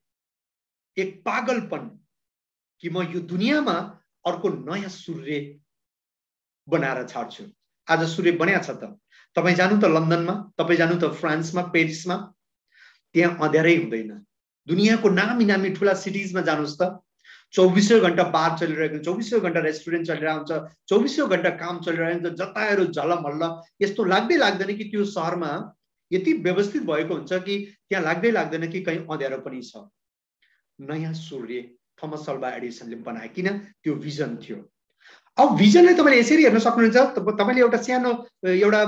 S1: एक पागलपन कि म यो दुनियाँमा अर्को नयाँ सूर्य बनाएर छाड्छु। आज सूर्य बन्या छ त। तपाई जानु त लन्डनमा, तपाई जानु त फ्रान्समा, पेरिसमा, त्यहाँ अँध्यारै हुँदैन। दुनियाँको नामी ठुला सिटिजमा जानुस् त 24 घण्टा बार चलिरहेको हुन्छ, 24 घण्टा रेस्टुरेन्ट चलिरहेको हुन्छ, 24 घण्टा काम चलिरहेको हुन्छ, जताहरू झलमल्ल। यस्तो लाग्दैन कि त्यो शहरमा यति व्यवस्थित भएको हुन्छ कि त्यहाँ लाग्दैन कि कहीं अँध्यारो पनि छ। नयाँ सूर्य थमस अल्वा एडिसनले बनाए, किन? त्यो भिजन थियो। अब भिजनलाई तपाईले यसरी हेर्न सक्नुहुन्छ। तपाईले एउटा सानो एउटा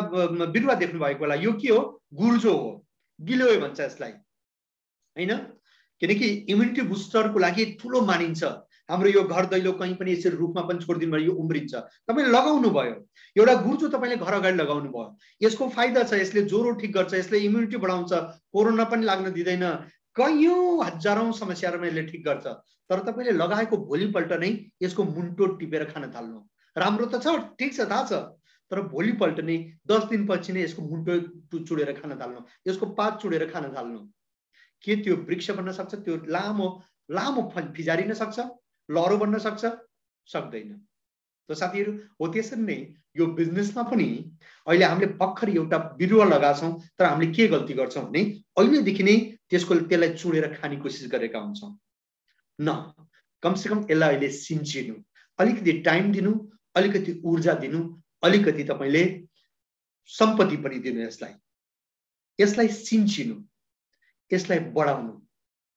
S1: बिरुवा देख्नु भएको होला। यो के हो? गुर्जो हो, गिलोय भन्छ यसलाई, हैन? किनकि इम्युनिटी बुस्टरको लागि ठुलो मानिन्छ। हाम्रो यो घर दैलो कहीं पनि यसरी रुखमा पनि छोडिदिनु भयो, यो उम्रिन्छ। तपाईले लगाउनु भयो, एउटा गुर्जो तपाईले घर अगाडि लगाउनु भयो। यसको फाइदा छ, यसले ज्वरो ठीक गर्छ, यसले इम्युनिटी बढाउँछ, कोरोना पनि लाग्न दिँदैन, कयौं हजारौं समस्याहरुमा यसले ठीक गर्छ। तर तपाईले लगाएको भोलिपल्ट नै यसको मुन्टो टिपेर खान थाल्नु। राम्रो त छ, ठीक छ, थाहा छ, तर भोलिपल्ट नै 10 दिनपछि नै यसको मुन्टो चुडेर खान थाल्नु, यसको पात चुडेर खान थाल्नु। के त्यो वृक्ष बन्न सक्छ? त्यो लामो फिजारिन सक्छ? लहरो बन्न सक्छ? सक्दैन। त साथीहरु, हो त्यसरी नै यो बिजनेसमा पनि अहिले हामीले भर्खर एउटा बिरुवा लगाछौं, तर हामीले के गल्ती गर्छौं भने अहिलेदेखि नै त्यसलाई चुडेर खाने कोसिस गरेका हुन्छौं। न, कमसेकम यसलाई अहिले सिन्चिनु, अलिकति टाइम दिनु, अलिकति ऊर्जा दिनु, अलिकति तपाईले सम्पत्ति पनि दिनु। यसलाई सिन्चिनु, यसलाई बढाउनु।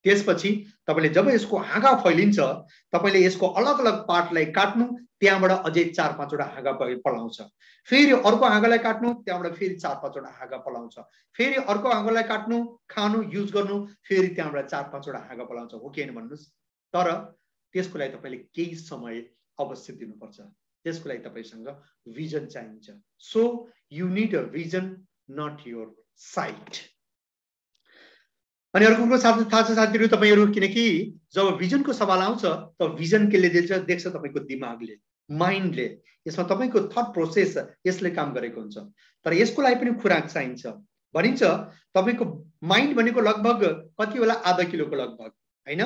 S1: त्यसपछि तपाईले जब यसको हाँगा फैलिन्छ, तपाईले यसको अलग अलग पार्टलाई काट्नु, त्यहाँबाट अझै 4-5 वटा हाँगा पलाउँछ। फेरि अर्को हाँगालाई काट्नु, त्यहाँबाट फेरि 4-5 वटा हाँगा पलाउँछ। फेरि अर्को हाँगालाई काट्नु, खानु, युज गर्नु, फेरि त्यहाँबाट 4-5 वटा हाँगा पलाउँछ। हो कि हैन भन्नुस्? तर त्यसको लागि तपाईले केही समय अवश्य दिनुपर्छ। त्यसको लागि तपाईसँग भिजन चाहिन्छ। So you need a vision, not your sight. अनि अर्को कुरो थाहा छ साथीहरु, तपाईहरु किनकि जब भिजनको सवाल आउँछ त भिजन केले देख्छ? तपाईको दिमागले, माइन्डले। यसमा तपाईको थट प्रोसेस यसले काम गरेको हुन्छ। तर यसको लागि पनि खुराक चाहिन्छ। भनिन्छ तपाईको माइन्ड भनेको लगभग कति होला? आधा किलोको लगभग, हैन?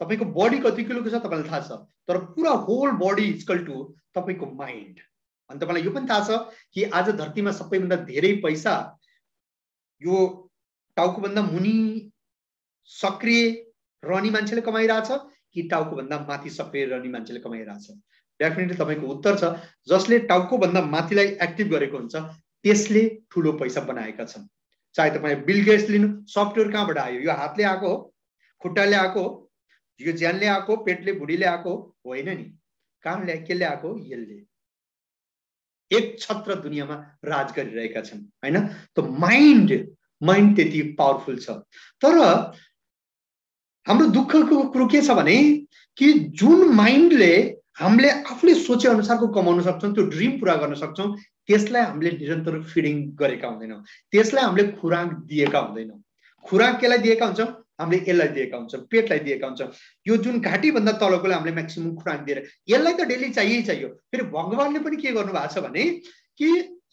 S1: तपाईको बडी कति किलोको छ तपाईलाई थाहा छ, तर पुरा होल बडी इक्वल टु तपाईको माइन्ड। अनि तपाईलाई यो पनि थाहा छ कि आज धरतीमा सबैभन्दा धेरै पैसा यो टाउको भन्दा मुनि सक्रिय रहने मान्छेले कमाइरहेछ कि टाउको भन्दा माथि सक्रिय रहने मान्छेले कमाइरहेछ? डेफिनेटली तपाईको उत्तर छ, जसले टाउको भन्दा माथिलाई एक्टिभ गरेको हुन्छ त्यसले ठूलो पैसा बनाएका छन्। चाहे तपाईले बिल गेट्स लिनु, सफ्टवेयर कहाँबाट आयो? यो हातले आएको हो, खुट्टाले आएको हो, यो ज्यानले आएको, पेटले भुडीले आएको होइन नि। कानले केले आएको? यसले। एक छत्र दुनियाँमा राज गरिरहेका छन्, हैन? त माइन्ड त्यति पावरफुल छ। तर हाम्रो दुःखको कुरो के छ भने कि जुन माइन्डले हामीले आफूले सोचे अनुसारको कमाउन सक्छौँ, त्यो ड्रिम पुरा गर्न सक्छौँ, त्यसलाई हामीले निरन्तर फिडिङ गरेका हुँदैनौँ, त्यसलाई हामीले खुराक दिएका हुँदैनौँ। खुराक केलाई दिएका हुन्छौँ? हामीले यसलाई दिएका हुन्छौँ, पेटलाई दिएका हुन्छौँ। यो जुन घाँटीभन्दा तलकोलाई हामीले म्याक्सिमम खुराक दिएर यसलाई त डेली चाहियो। फेरि भगवानले पनि के गर्नु भएको छ भने कि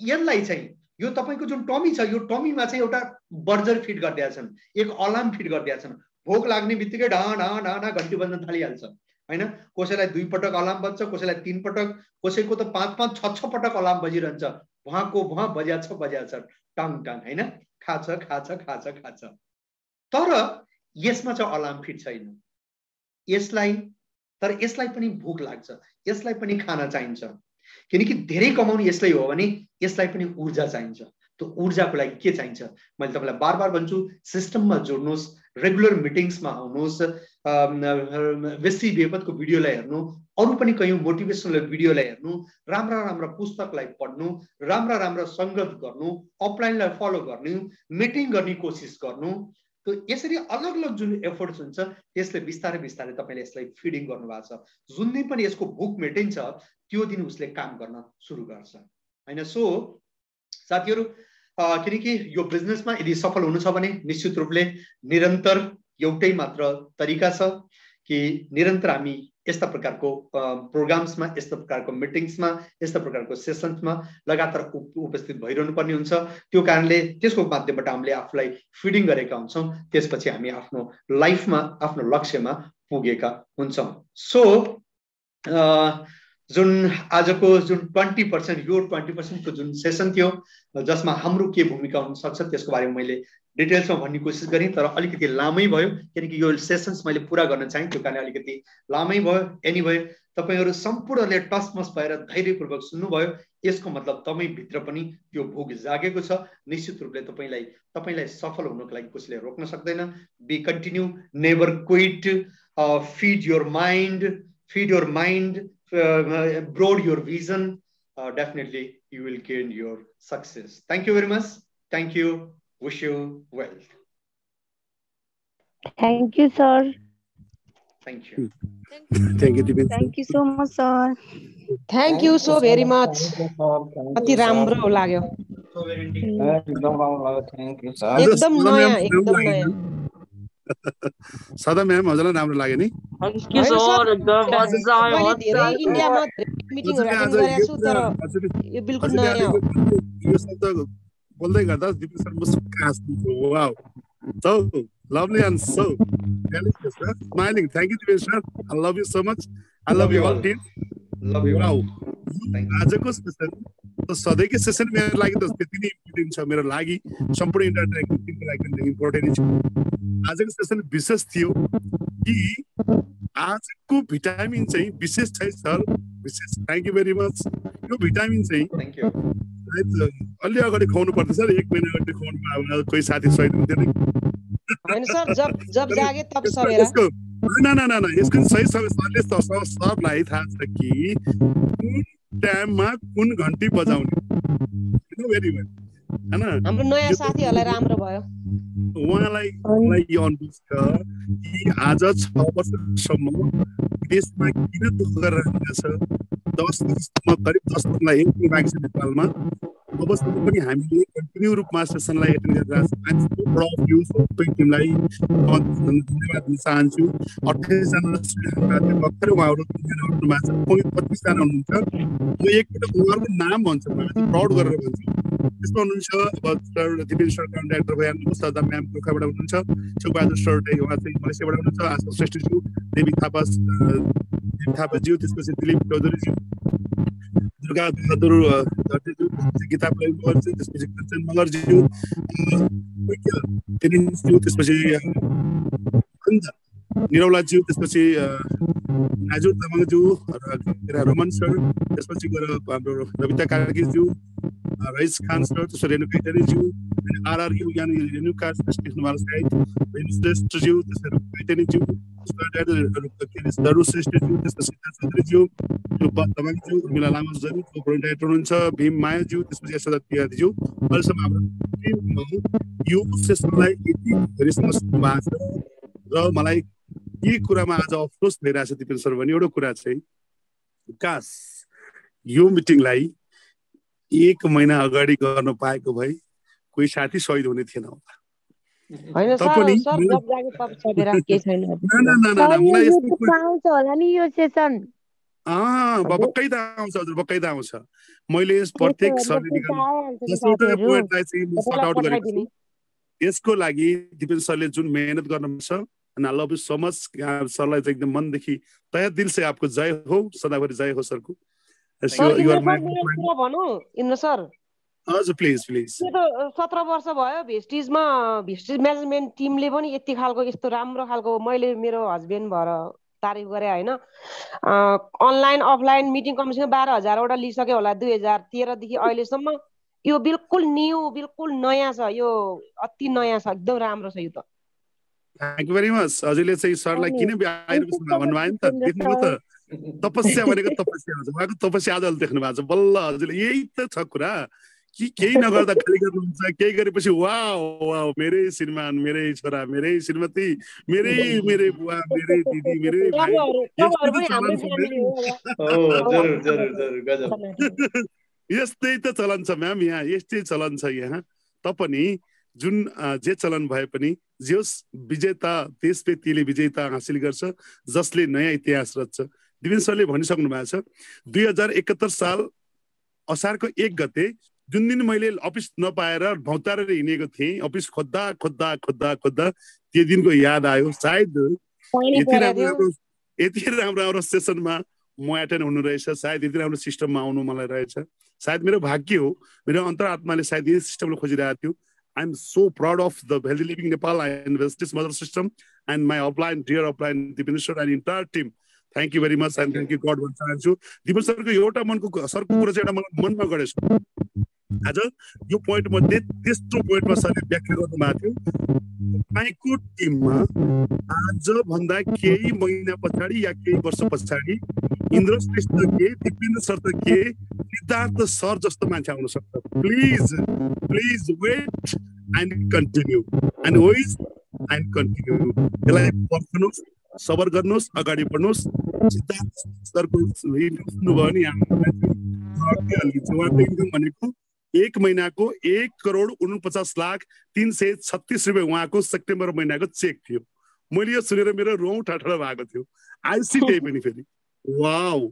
S1: यसलाई चाहिँ यो तपाईँको जुन टमी छ, यो टमीमा चाहिँ एउटा बर्जर फिट गरिदिएका छन्, एक अलार्म फिट गरिदिएका छन्। भोक लाग्ने बित्तिकै ढा ढा ढा ढा घन्टी बज्न थालिहाल्छ हैन। कसैलाई 2 पटक अलार्म बज्छ, कसैलाई 3 पटक, कसैको त 5-5 6-6 पटक अलार्म बजिरहन्छ। भुवाको भुवा बज्या छ टाङ टाङ हैन, खाछ। तर यसमा चाहिँ अलार्म फिट छैन। यसलाई पनि भोक लाग्छ, यसलाई पनि खाना चाहिन्छ, किनकि धेरै कमाउने यसलाई हो भने यसलाई पनि ऊर्जा चाहिन्छ। त्यो ऊर्जाको लागि के चाहिन्छ? मैले तपाईलाई बार भन्छु, सिस्टममा जोड्नुहोस्, रेगुलर मिटिङ्समा आउनुहोस्, वेसी बेपतको भिडियोलाई हेर्नु, अरू पनि कयौं मोटिभेसनल भिडियोलाई हेर्नु, राम्रा पुस्तकलाई पढ्नु, राम्रा संगत गर्नु, अपलाइनलाई फलो गर्नु, मिटिङ गर्ने कोसिस गर्नु। तो यसरी अलग जुन एफर्ट्स हुन्छ त्यसले बिस्तारै तपाईले यसलाई फिडिङ गर्नु भएको छ। जुन दिन पनि यसको भुक मेटिन्छ त्यो दिन उसले काम गर्न सुरु गर्छ हैन। सो साथीहरु, किनकि यो बिजनेसमा यदि सफल हुनु छ भने निश्चित रूपले निरन्तर एउटै मात्र तरिका छ कि निरन्तर हामी यस्ता प्रकारको प्रोग्राम्समा, यस्ता प्रकारको मिटिङ्समा, यस्ता प्रकारको सेसन्समा लगातार उपस्थित भइरहनु पर्ने हुन्छ। त्यो कारणले त्यसको माध्यमबाट हामीले आफूलाई फिडिङ गरेका हुन्छौं, त्यसपछि हामी आफ्नो लाइफमा, आफ्नो लक्ष्यमा पुगेका हुन्छौं। सो जुन आजको जुन 20% यो 20% को जुन सेसन थियो जसमा हाम्रो के भूमिका हुन सक्छ त्यसको बारेमा मैले डिटेल्समा भन्ने कोसिस गरेँ, तर अलिकति लामै भयो किनकि यो सेसन्स मैले पूरा गर्न चाहे, त्यो कारण अलिकति लामै भयो। एनीवे, तपाईहरु सम्पूर्णले टसमस भएर धैर्यपूर्वक सुन्नुभयो, यसको मतलब तपाई भित्र पनि त्यो भोग जागेको छ। निश्चित रूपले तपाईलाई सफल हुनको लागि कसैले रोक्न सक्दैन। Be continue, never quit, feed your mind, broad your vision, definitely you will gain your success. Thank you very much. Thank you. Wish you well.
S4: Thank you, sir.
S1: Thank you.
S5: Thank you.
S4: Thank you so much, sir.
S3: Thank you so very much. अति राम्रो लाग्यो।
S2: एकदम राम्रो लाग्यो। Thank you sir.
S3: एकदम नयाँ।
S5: सदा ma'am हजुरलाई राम्रो लाग्यो नि?
S6: थ्यांक यू सर, एकदम मजा आयो।
S3: मैले धेरै इन्डियामा मिटिङहरु अटेन्ड गरेको छु, तर यो बिल्कुल नयाँ हो।
S5: यो शब्द बोल्दै गर्दा दिपक सर मुस्कुरा हाँस्नु। Wow, so lovely and so delicious, smiling. Thank you Dipesh sir, I love you so much. I love you all team.
S1: Love you.
S5: Wow, आजको सेसन त सधैँको सेसन मेरो लागि त त्यति नै इम्पोर्टेन्ट छ, मेरो लागि सम्पूर्ण इन्टरनेट टिमको लागि इम्पोर्टेन्ट छ। आजको सेसन विशेष थियो कि आजको भिटामिन चाहिँ विशेष छ सर, विशेष। Thank you very much. यो भिटामिन चाहिँ
S1: थ्यांक यू
S5: अलि अगाडि खुवाउनु पर्छ सर, 1 महिना अगाडि खुवाउनु पायो भने कोही साथी सहित हुन्थ्यो नि
S3: हैन सर। जब जागे तब सवेरा।
S5: न यसको सही समय सरले सबलाई थाहा छ कि कुन टाइममा कुन घन्टी बजाउने। भेरी वेल हैन। हाम्रो
S3: नयाँ साथीहरुलाई राम्रो भयो।
S5: उहाँलाई यो अनुभव छ कि आज 6 वर्षसम्म देशमा किन दुःख गरिरहेको छ। 10 वर्षसम्म करिब 10 वर्षलाई एक बाँकी छ नेपालमा। अबसम्म पनि हामीले कन्टिन्यू रूपमा सेसनलाई एटेन्ड गरिरहेको छौँ। टिमलाई धन्यवाद दिन चाहन्छु। 28 जना भर्खरै उहाँहरू 25 जना हुनुहुन्छ। म एकपटक उहाँहरूको नाम भन्छु, प्राउड गरेर भन्छु। त्यसमा हुनुहुन्छ अब सर दिपेश सर कन्ट्याक्टर भइहाल्नु, सदा म्याम गोखाबाट हुनुहुन्छ, छेउबहादुर सर उहाँ चाहिँ मलेसियाबाट हुनुहुन्छ, आशा श्रेष्ठज्यू, देवी थापाज्यू, त्यसपछि दिलीप चौधरीज्यू, दुर्गा बहादुर घटेज्यू, गीता प्रेमज्यू, त्यसपछि कञ्चन मगरज्यू, त्यसपछि निरौलाज्यू, त्यसपछि नाजुर तामाङज्यू र रोमन सर, त्यसपछि गएर हाम्रो रविता कार्कीज्यू, रईस खान सर, त्यसपछि रेणुका टेनीज्यू, आरआरयू यानी रेणुका श्रेष्ठज्यू, श्रेष्ठज्यू, त्यसपछि टेनीज्यू, श्रेष्ठज्यू, त्यसपछि चौधरीज्यू, तामाङज्यू, उर्मिला लामाज्यू, प्रोन्टाइटर हुनुहुन्छ, भीम मायाज्यू, त्यसपछि यशोदा तिवारीज्यू। अहिलेसम्म हाम्रो टिममा यो सेसनलाई यति धेरैसँग सुन्नु भएको छ र मलाई के कुरामा आज अफसोस भइरहेछ दिपेश सर भने एउटा कुरा चाहिँ विकास यो मिटिङलाई 1 महिना अगाडि गर्न पाएको भए कोही साथी शहीद हुने थिएन होला।
S3: हैन सर सर जब जागे तब सकेर के छैन।
S5: मलाई यस्तो
S4: पाउँछ होला नि यो सेसन।
S5: बक्कै त आउँछ हजुर, बक्कै त आउँछ। मैले प्रत्येक सरले पोइन्टलाई चाहिँ म सर्ट आउट गरेको छु। यसको लागि दिपेन सरले जुन मेहनत गर्नुपर्छ, अनि I love you so much सरलाई चाहिँ एकदम मनदेखि तहे दिल से आपको जय हो, सदाभरि जय हो सरको।
S3: इन्द्र सर
S5: हजुर प्लिज प्लिज।
S3: त्यो त 17 वर्ष भयो भेस्टिजमा, भेस्टिज म्यानेजमेन्ट टिमले पनि यति खालको यस्तो राम्रो खालको मैले मेरो हस्बेन्ड भएर तारिफ गरे हैन। अनलाइन अफलाइन मिटिङ कमिसन 12,000 वटा लिइसक्यो होला 2013 देखि अहिलेसम्म। यो बिल्कुल न्यू बिल्कुल नयाँ छ, यो अति नयाँ छ, एकदम राम्रो छ यो त।
S5: Thank you very much. हजुरले चाहिँ सरलाई किन आइरहेको भन्नुभयो नि त, देख्नुभयो त तपस्या भनेको तपस्या हुन्छ, उहाँको तपस्या आज देख्नु भएको छ बल्ल। हजुरले यही त छ कुरा कि केही नगर्दा खाली गर्नुहुन्छ, केही गरेपछि वाउ वाउ मेरै श्रीमान, मेरै छोरा, मेरै श्रीमती, मेरै बुवा, मेरै दिदी, मेरै भाइ, यस्तै त चलन छ म्याम यहाँ, यस्तै चलन छ यहाँ। पनि जुन जे चलन भए पनि जोस विजेता त्यस व्यक्तिले विजेता हासिल गर्छ जसले नयाँ इतिहास रच्छ। दिपेन सरले भनिसक्नु भएको छ 2071 साल असारको 1 गते जुन दिन मैले अफिस नपाएर भौतारेर हिँडेको थिएँ, अफिस खोज्दा खोज्दा खोज्दा खोज्दा त्यो दिनको याद आयो। सायद यति राम्रो सेसनमा म एटेन्ड हुनु रहेछ, सायद यति राम्रो सिस्टममा आउनु मलाई रहेछ, सायद मेरो भाग्य हो, मेरो अन्तरात्माले सायद यही सिस्टमलाई खोजिरहेको थियो। I am so proud of the Healthy Living Nepal and Vestige Mother System and my upline, dear upline, Dipen sir and entire team. Thank you very much and thank you God भन्न चाहन्छु। दिपेन सरको एउटा मनको सरको कुरा चाहिँ एउटा मलाई मनमा गडेछ। आज यो पोइन्ट मध्ये तेस्रो पोइन्टमा सरले व्याख्या गर्नु भएको थियो। तपाईँको टिममा आज भन्दा केही महिना पछाडि या केही वर्ष पछाडि इन्द्र श्रेष्ठ के, दिपेन्द्र सर त के, सिद्धार्थ सर जस्तो मान्छे आउन सक्छ। Please wait and continue and wait and continue. यसलाई पर्खनुहोस्, सबर गर्नुहोस्, अगाडि बढ्नुहोस्। सिद्धार्थ सरको सुन्नुभयो नि उहाँको इन्कम भनेको 1 महिनाको 1,49,336 रुपियाँ उहाँको सेप्टेम्बर महिनाको चेक थियो। मैले यो सुनेर मेरो रौँ ठाठा भएको थियो। आइसी त्यही पनि फेरि वाउ,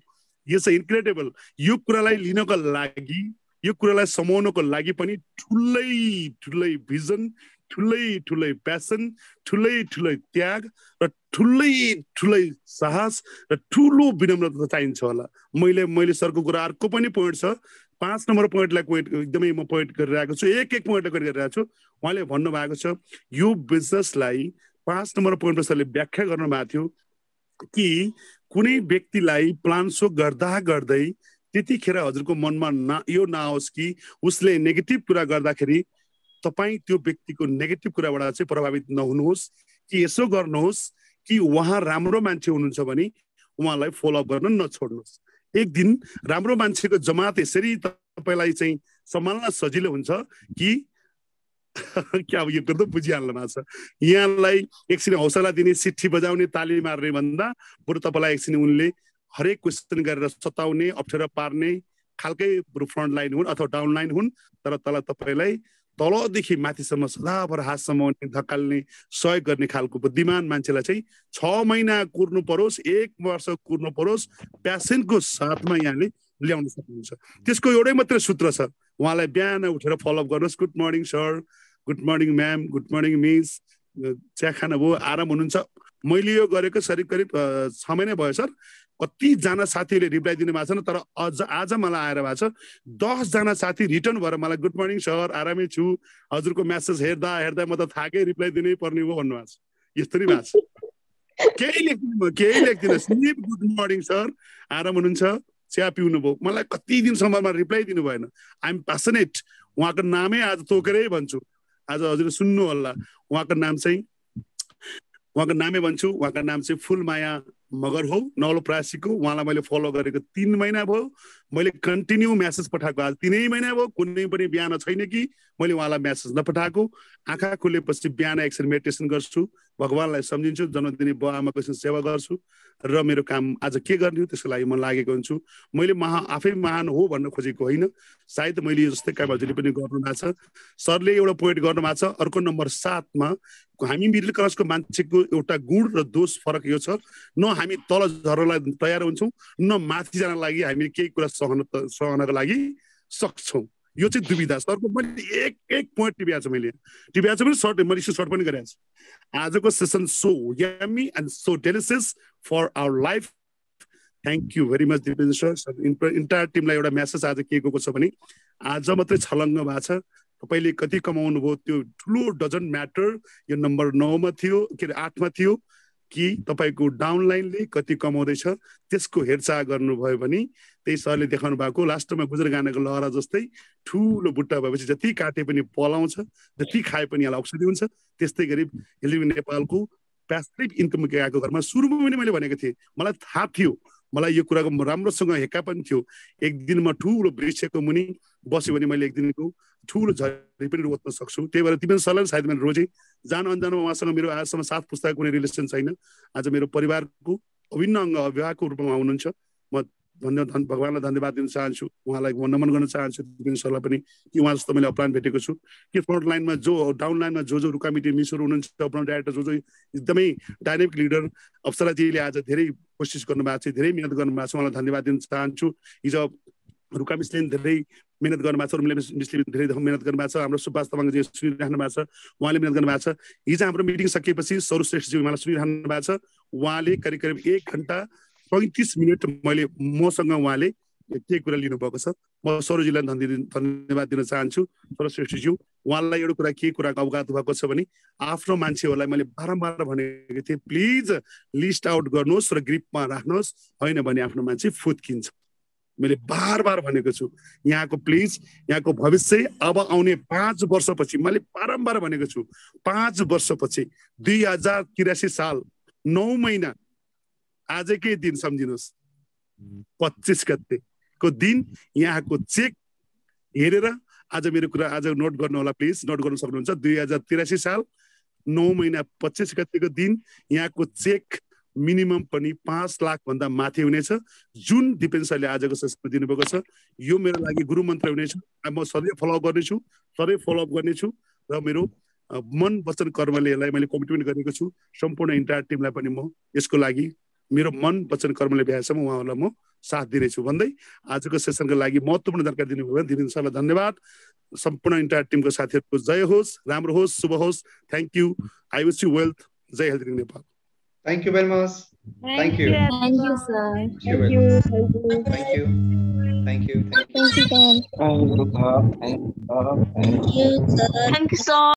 S5: यो चाहिँ इन्क्रेडिबल। यो कुरालाई लिनको लागि, यो कुरालाई समाउनको लागि पनि ठुलै भिजन, ठुलै प्यासन, ठुलै त्याग र ठुलै साहस र ठुलो विनम्रता चाहिन्छ होला। मैले सरको कुरा अर्को पनि पोइन्ट छ, 5 नम्बर पोइन्टलाई एकदमै म पोइन्ट गरिरहेको छु, एक पोइन्ट गरिरहेको छु। उहाँले भन्नुभएको छ यो बिजनेसलाई 5 नम्बर पोइन्टमा सरले व्याख्या गर्नु भएको थियो कि कुनै व्यक्तिलाई प्लान सो गर्दै त्यतिखेर हजुरको मनमा यो नआओस् कि उसले नेगेटिभ कुरा गर्दाखेरि तपाईँ त्यो व्यक्तिको नेगेटिभ कुराबाट चाहिँ प्रभावित नहुनुहोस्, कि यसो गर्नुहोस् कि उहाँ राम्रो मान्छे हुनुहुन्छ भने उहाँलाई फलोअप गर्न नछोड्नुहोस्। एक दिन राम्रो मान्छेको जमात यसरी तपाईलाई चाहिँ सम्हाल्न सजिलो हुन्छ कि क्या अब यो गर्दा बुझिहाल्नु भएको छ। यहाँलाई एकछिन हौसला दिने, सिट्ठी बजाउने, ताली मार्ने भन्दा बरु तपाईँलाई एकछिन उनले हरेक क्वेसन गरेर सताउने, अप्ठ्यारो पार्ने खालकै बरु फ्रन्ट लाइन हुन् अथवा डाउन लाइन हुन्, तर तपाईँलाई तलदेखि माथिसम्म सदाभर हात समाउने, धकाल्ने, सहयोग गर्ने खालको बुद्धिमान मान्छेलाई चाहिँ 6 महिना कुर्नु परोस्, 1 वर्ष कुर्नु परोस्, प्यासनको साथमा यहाँले ल्याउन सक्नुहुन्छ। त्यसको एउटै मात्रै सूत्र छ, उहाँलाई बिहान उठेर फलोअप गर्नुहोस्। Good morning sir, good morning ma'am, good morning miss, चिया खानुभयो, आराम हुनुहुन्छ। मैले यो गरेको करिब 6 महिना भयो सर। कतिजना साथीहरूले रिप्लाई दिनु भएको छैन, तर आज मलाई आएर भएको छ 10 जना साथी रिटर्न भएर मलाई गुड मर्निङ सर, आरामै छु, हजुरको मेसेज हेर्दा म त थाकै, रिप्लाई दिनै पर्ने हो भन्नुभएको छ। यस्तो नि भएको छ, केही लेख्दिनँ स्लिप गुड मर्निङ सर, आराम हुनुहुन्छ, चिया पिउनु भयो। मलाई कति दिनसम्ममा रिप्लाई दिनु भएन। I am passionate. उहाँको नामै आज तोकेरै भन्छु, आज हजुरले सुन्नु होला। उहाँको नाम चाहिँ फुलमाया मगर हो, नवलपरासीको। उहाँलाई मैले फलो गरेको 3 महिना भयो। मैले कन्टिन्यू मेसेज पठाएको आज 3 महिना भयो। कुनै पनि बिहान छैन कि मैले उहाँलाई मेसेज नपठाएको। आँखा खुलेपछि बिहान एकछिन मेडिटेसन गर्छु, भगवानलाई सम्झिन्छु, जन्म दिने बुवा आमाको सेवा गर्छु र मेरो काम आज के गर्ने हो त्यसको लागि म लागेको हुन्छु। मैले आफै महान हो भन्न खोजेको होइन, सायद मैले जस्तै काबाजुले पनि गर्नु भएको छ। सरले एउटा पोइन्ट गर्नु भएको छ। अर्को नम्बर 7 मा हामी मिडल क्लासको मान्छेको एउटा गुण र दोष फरक यो छ, न हामी तल झर्नलाई तयार हुन्छौँ, न माथि जान लागि हामी केही कुरा सहनको लागि सक्छौँ। यो चाहिँ दुविधा। सरको मैले एक पोइन्ट टिपेको छु, मैले पनि सर्ट मैले सर्ट पनि गरेको छु। आजको session so yummy and so delicious for our life. Thank you very much Dipendra sir. Entire टिमलाई एउटा मेसेज आज के गएको छ भने आज मात्रै छलङ्ग भएको छ। तपाईँले कति कमाउनु भयो त्यो ठुलो डजन्ट म्याटर। यो नम्बर 9 मा थियो, के अरे 8 मा थियो कि तपाईँको डाउनलाइनले कति कमाउँदैछ त्यसको हेरचाह गर्नुभयो भने त्यही सरले देखाउनु भएको लास्टमा गुजर गानाको लहरा जस्तै ठुलो बुट्टा भएपछि जति काटे पनि पलाउँछ, जति खाए पनि यसलाई औषधि हुन्छ। त्यस्तै गरी हेलिङ नेपालको प्यासिभ इन्कम गएको घरमा सुरुमा पनि मैले भनेको थिएँ, मलाई थाहा थियो, मलाई यो कुराको राम्रोसँग हेक्का पनि थियो। एक दिन म ठुलो वृक्षको मुनि बस्यो भने मैले एक दिनको ठुलो झरी पनि रोज्न सक्छु। त्यही भएर दिपेन्द्र सरलाई सायद मैले रोजेँ। जान अनजानमा उहाँसँग मेरो आजसम्म 7 पुस्ताको कुनै रिलेसन छैन। आज मेरो परिवारको अभिन्न अङ्ग अभिभावकको रूपमा हुनुहुन्छ। म भगवानलाई धन्यवाद दिन चाहन्छु, उहाँलाई म नमन गर्न चाहन्छु दिपेन्द्र सरलाई पनि कि उहाँ जस्तो मैले अपलाइन भेटेको छु कि फ्रन्ट लाइनमा जो डाउन लाइनमा जो रुकामिटी मिसहरू हुनुहुन्छ, अपलाइन डाइरेक्टर जो एकदमै डाइनामिक लिडर अप्सराजीले आज धेरै कोसिस गर्नुभएको छ, धेरै मिहिनेत गर्नुभएको छ, उहाँलाई धन्यवाद दिन चाहन्छु। हिजो रुका मिसले धेरै मिहिनेत गर्नुभएको छ, मिसले धेरै मिहिनेत गर्नुभएको छ। हाम्रो सुभाष तामाङजी सुनिराख्नु भएको छ, उहाँले मिहिनेत गर्नुभएको छ। हिजो हाम्रो मिटिङ सकिएपछि सौरभ श्रेष्ठजी उहाँलाई सुनिराख्नु भएको छ। उहाँले करिब 1 घण्टा 35 मिनट मसँग उहाँले के कुरा लिनुभएको छ। म सौरजीलाई धन्यवाद दिन चाहन्छु। सौरभ श्रेष्ठज्यू उहाँलाई एउटा कुरा के कुराको अवगत भएको छ भने आफ्नो मान्छेहरूलाई मैले बारम्बार भनेको थिएँ, प्लिज लिस्ट आउट गर्नुहोस् र ग्रिपमा राख्नुहोस्, होइन भने आफ्नो मान्छे फुत्किन्छ। मैले बार भनेको छु यहाँको प्लिज, यहाँको भविष्य अब आउने 5 वर्षपछि मैले बारम्बार भनेको छु, 5 वर्षपछि 2083 साल 9 महिना आजकै दिन सम्झिनुहोस्, 25 गतेको दिन यहाँको चेक हेरेर आज मेरो कुरा आज नोट गर्नु होला, प्लिज नोट गर्न सक्नुहुन्छ। 2083 साल 9 महिना 25 गतेको दिन यहाँको चेक मिनिमम पनि 5 लाख भन्दा माथि हुनेछ, जुन दिपेन्द्र सरले आजको सेसनमा दिनुभएको छ। यो मेरो लागि गुरु मन्त्र हुनेछ। म सधैँ फलोअप गर्नेछु र मेरो मन वचन कर्मले यसलाई मैले कमिटमेन्ट गरेको छु। सम्पूर्ण इन्टायर टिमलाई पनि म यसको लागि मेरो मन वचन कर्मले भ्याएसम्म उहाँहरूलाई म साथ दिनेछु भन्दै आजको सेसनको लागि महत्त्वपूर्ण जानकारी दिनुभयो दिपेन्द्र सरलाई धन्यवाद। सम्पूर्ण इन्टायर टिमको साथीहरूको जय होस्, राम्रो होस्, शुभ होस्। Thank you. I wish you wealth. जय health Nepal.
S1: Thank you very much. Thank you.
S4: Thank you, sir.
S1: Thank you. Thank you.
S4: Thank you, sir.
S2: Thank you, sir.
S6: Thank you, sir.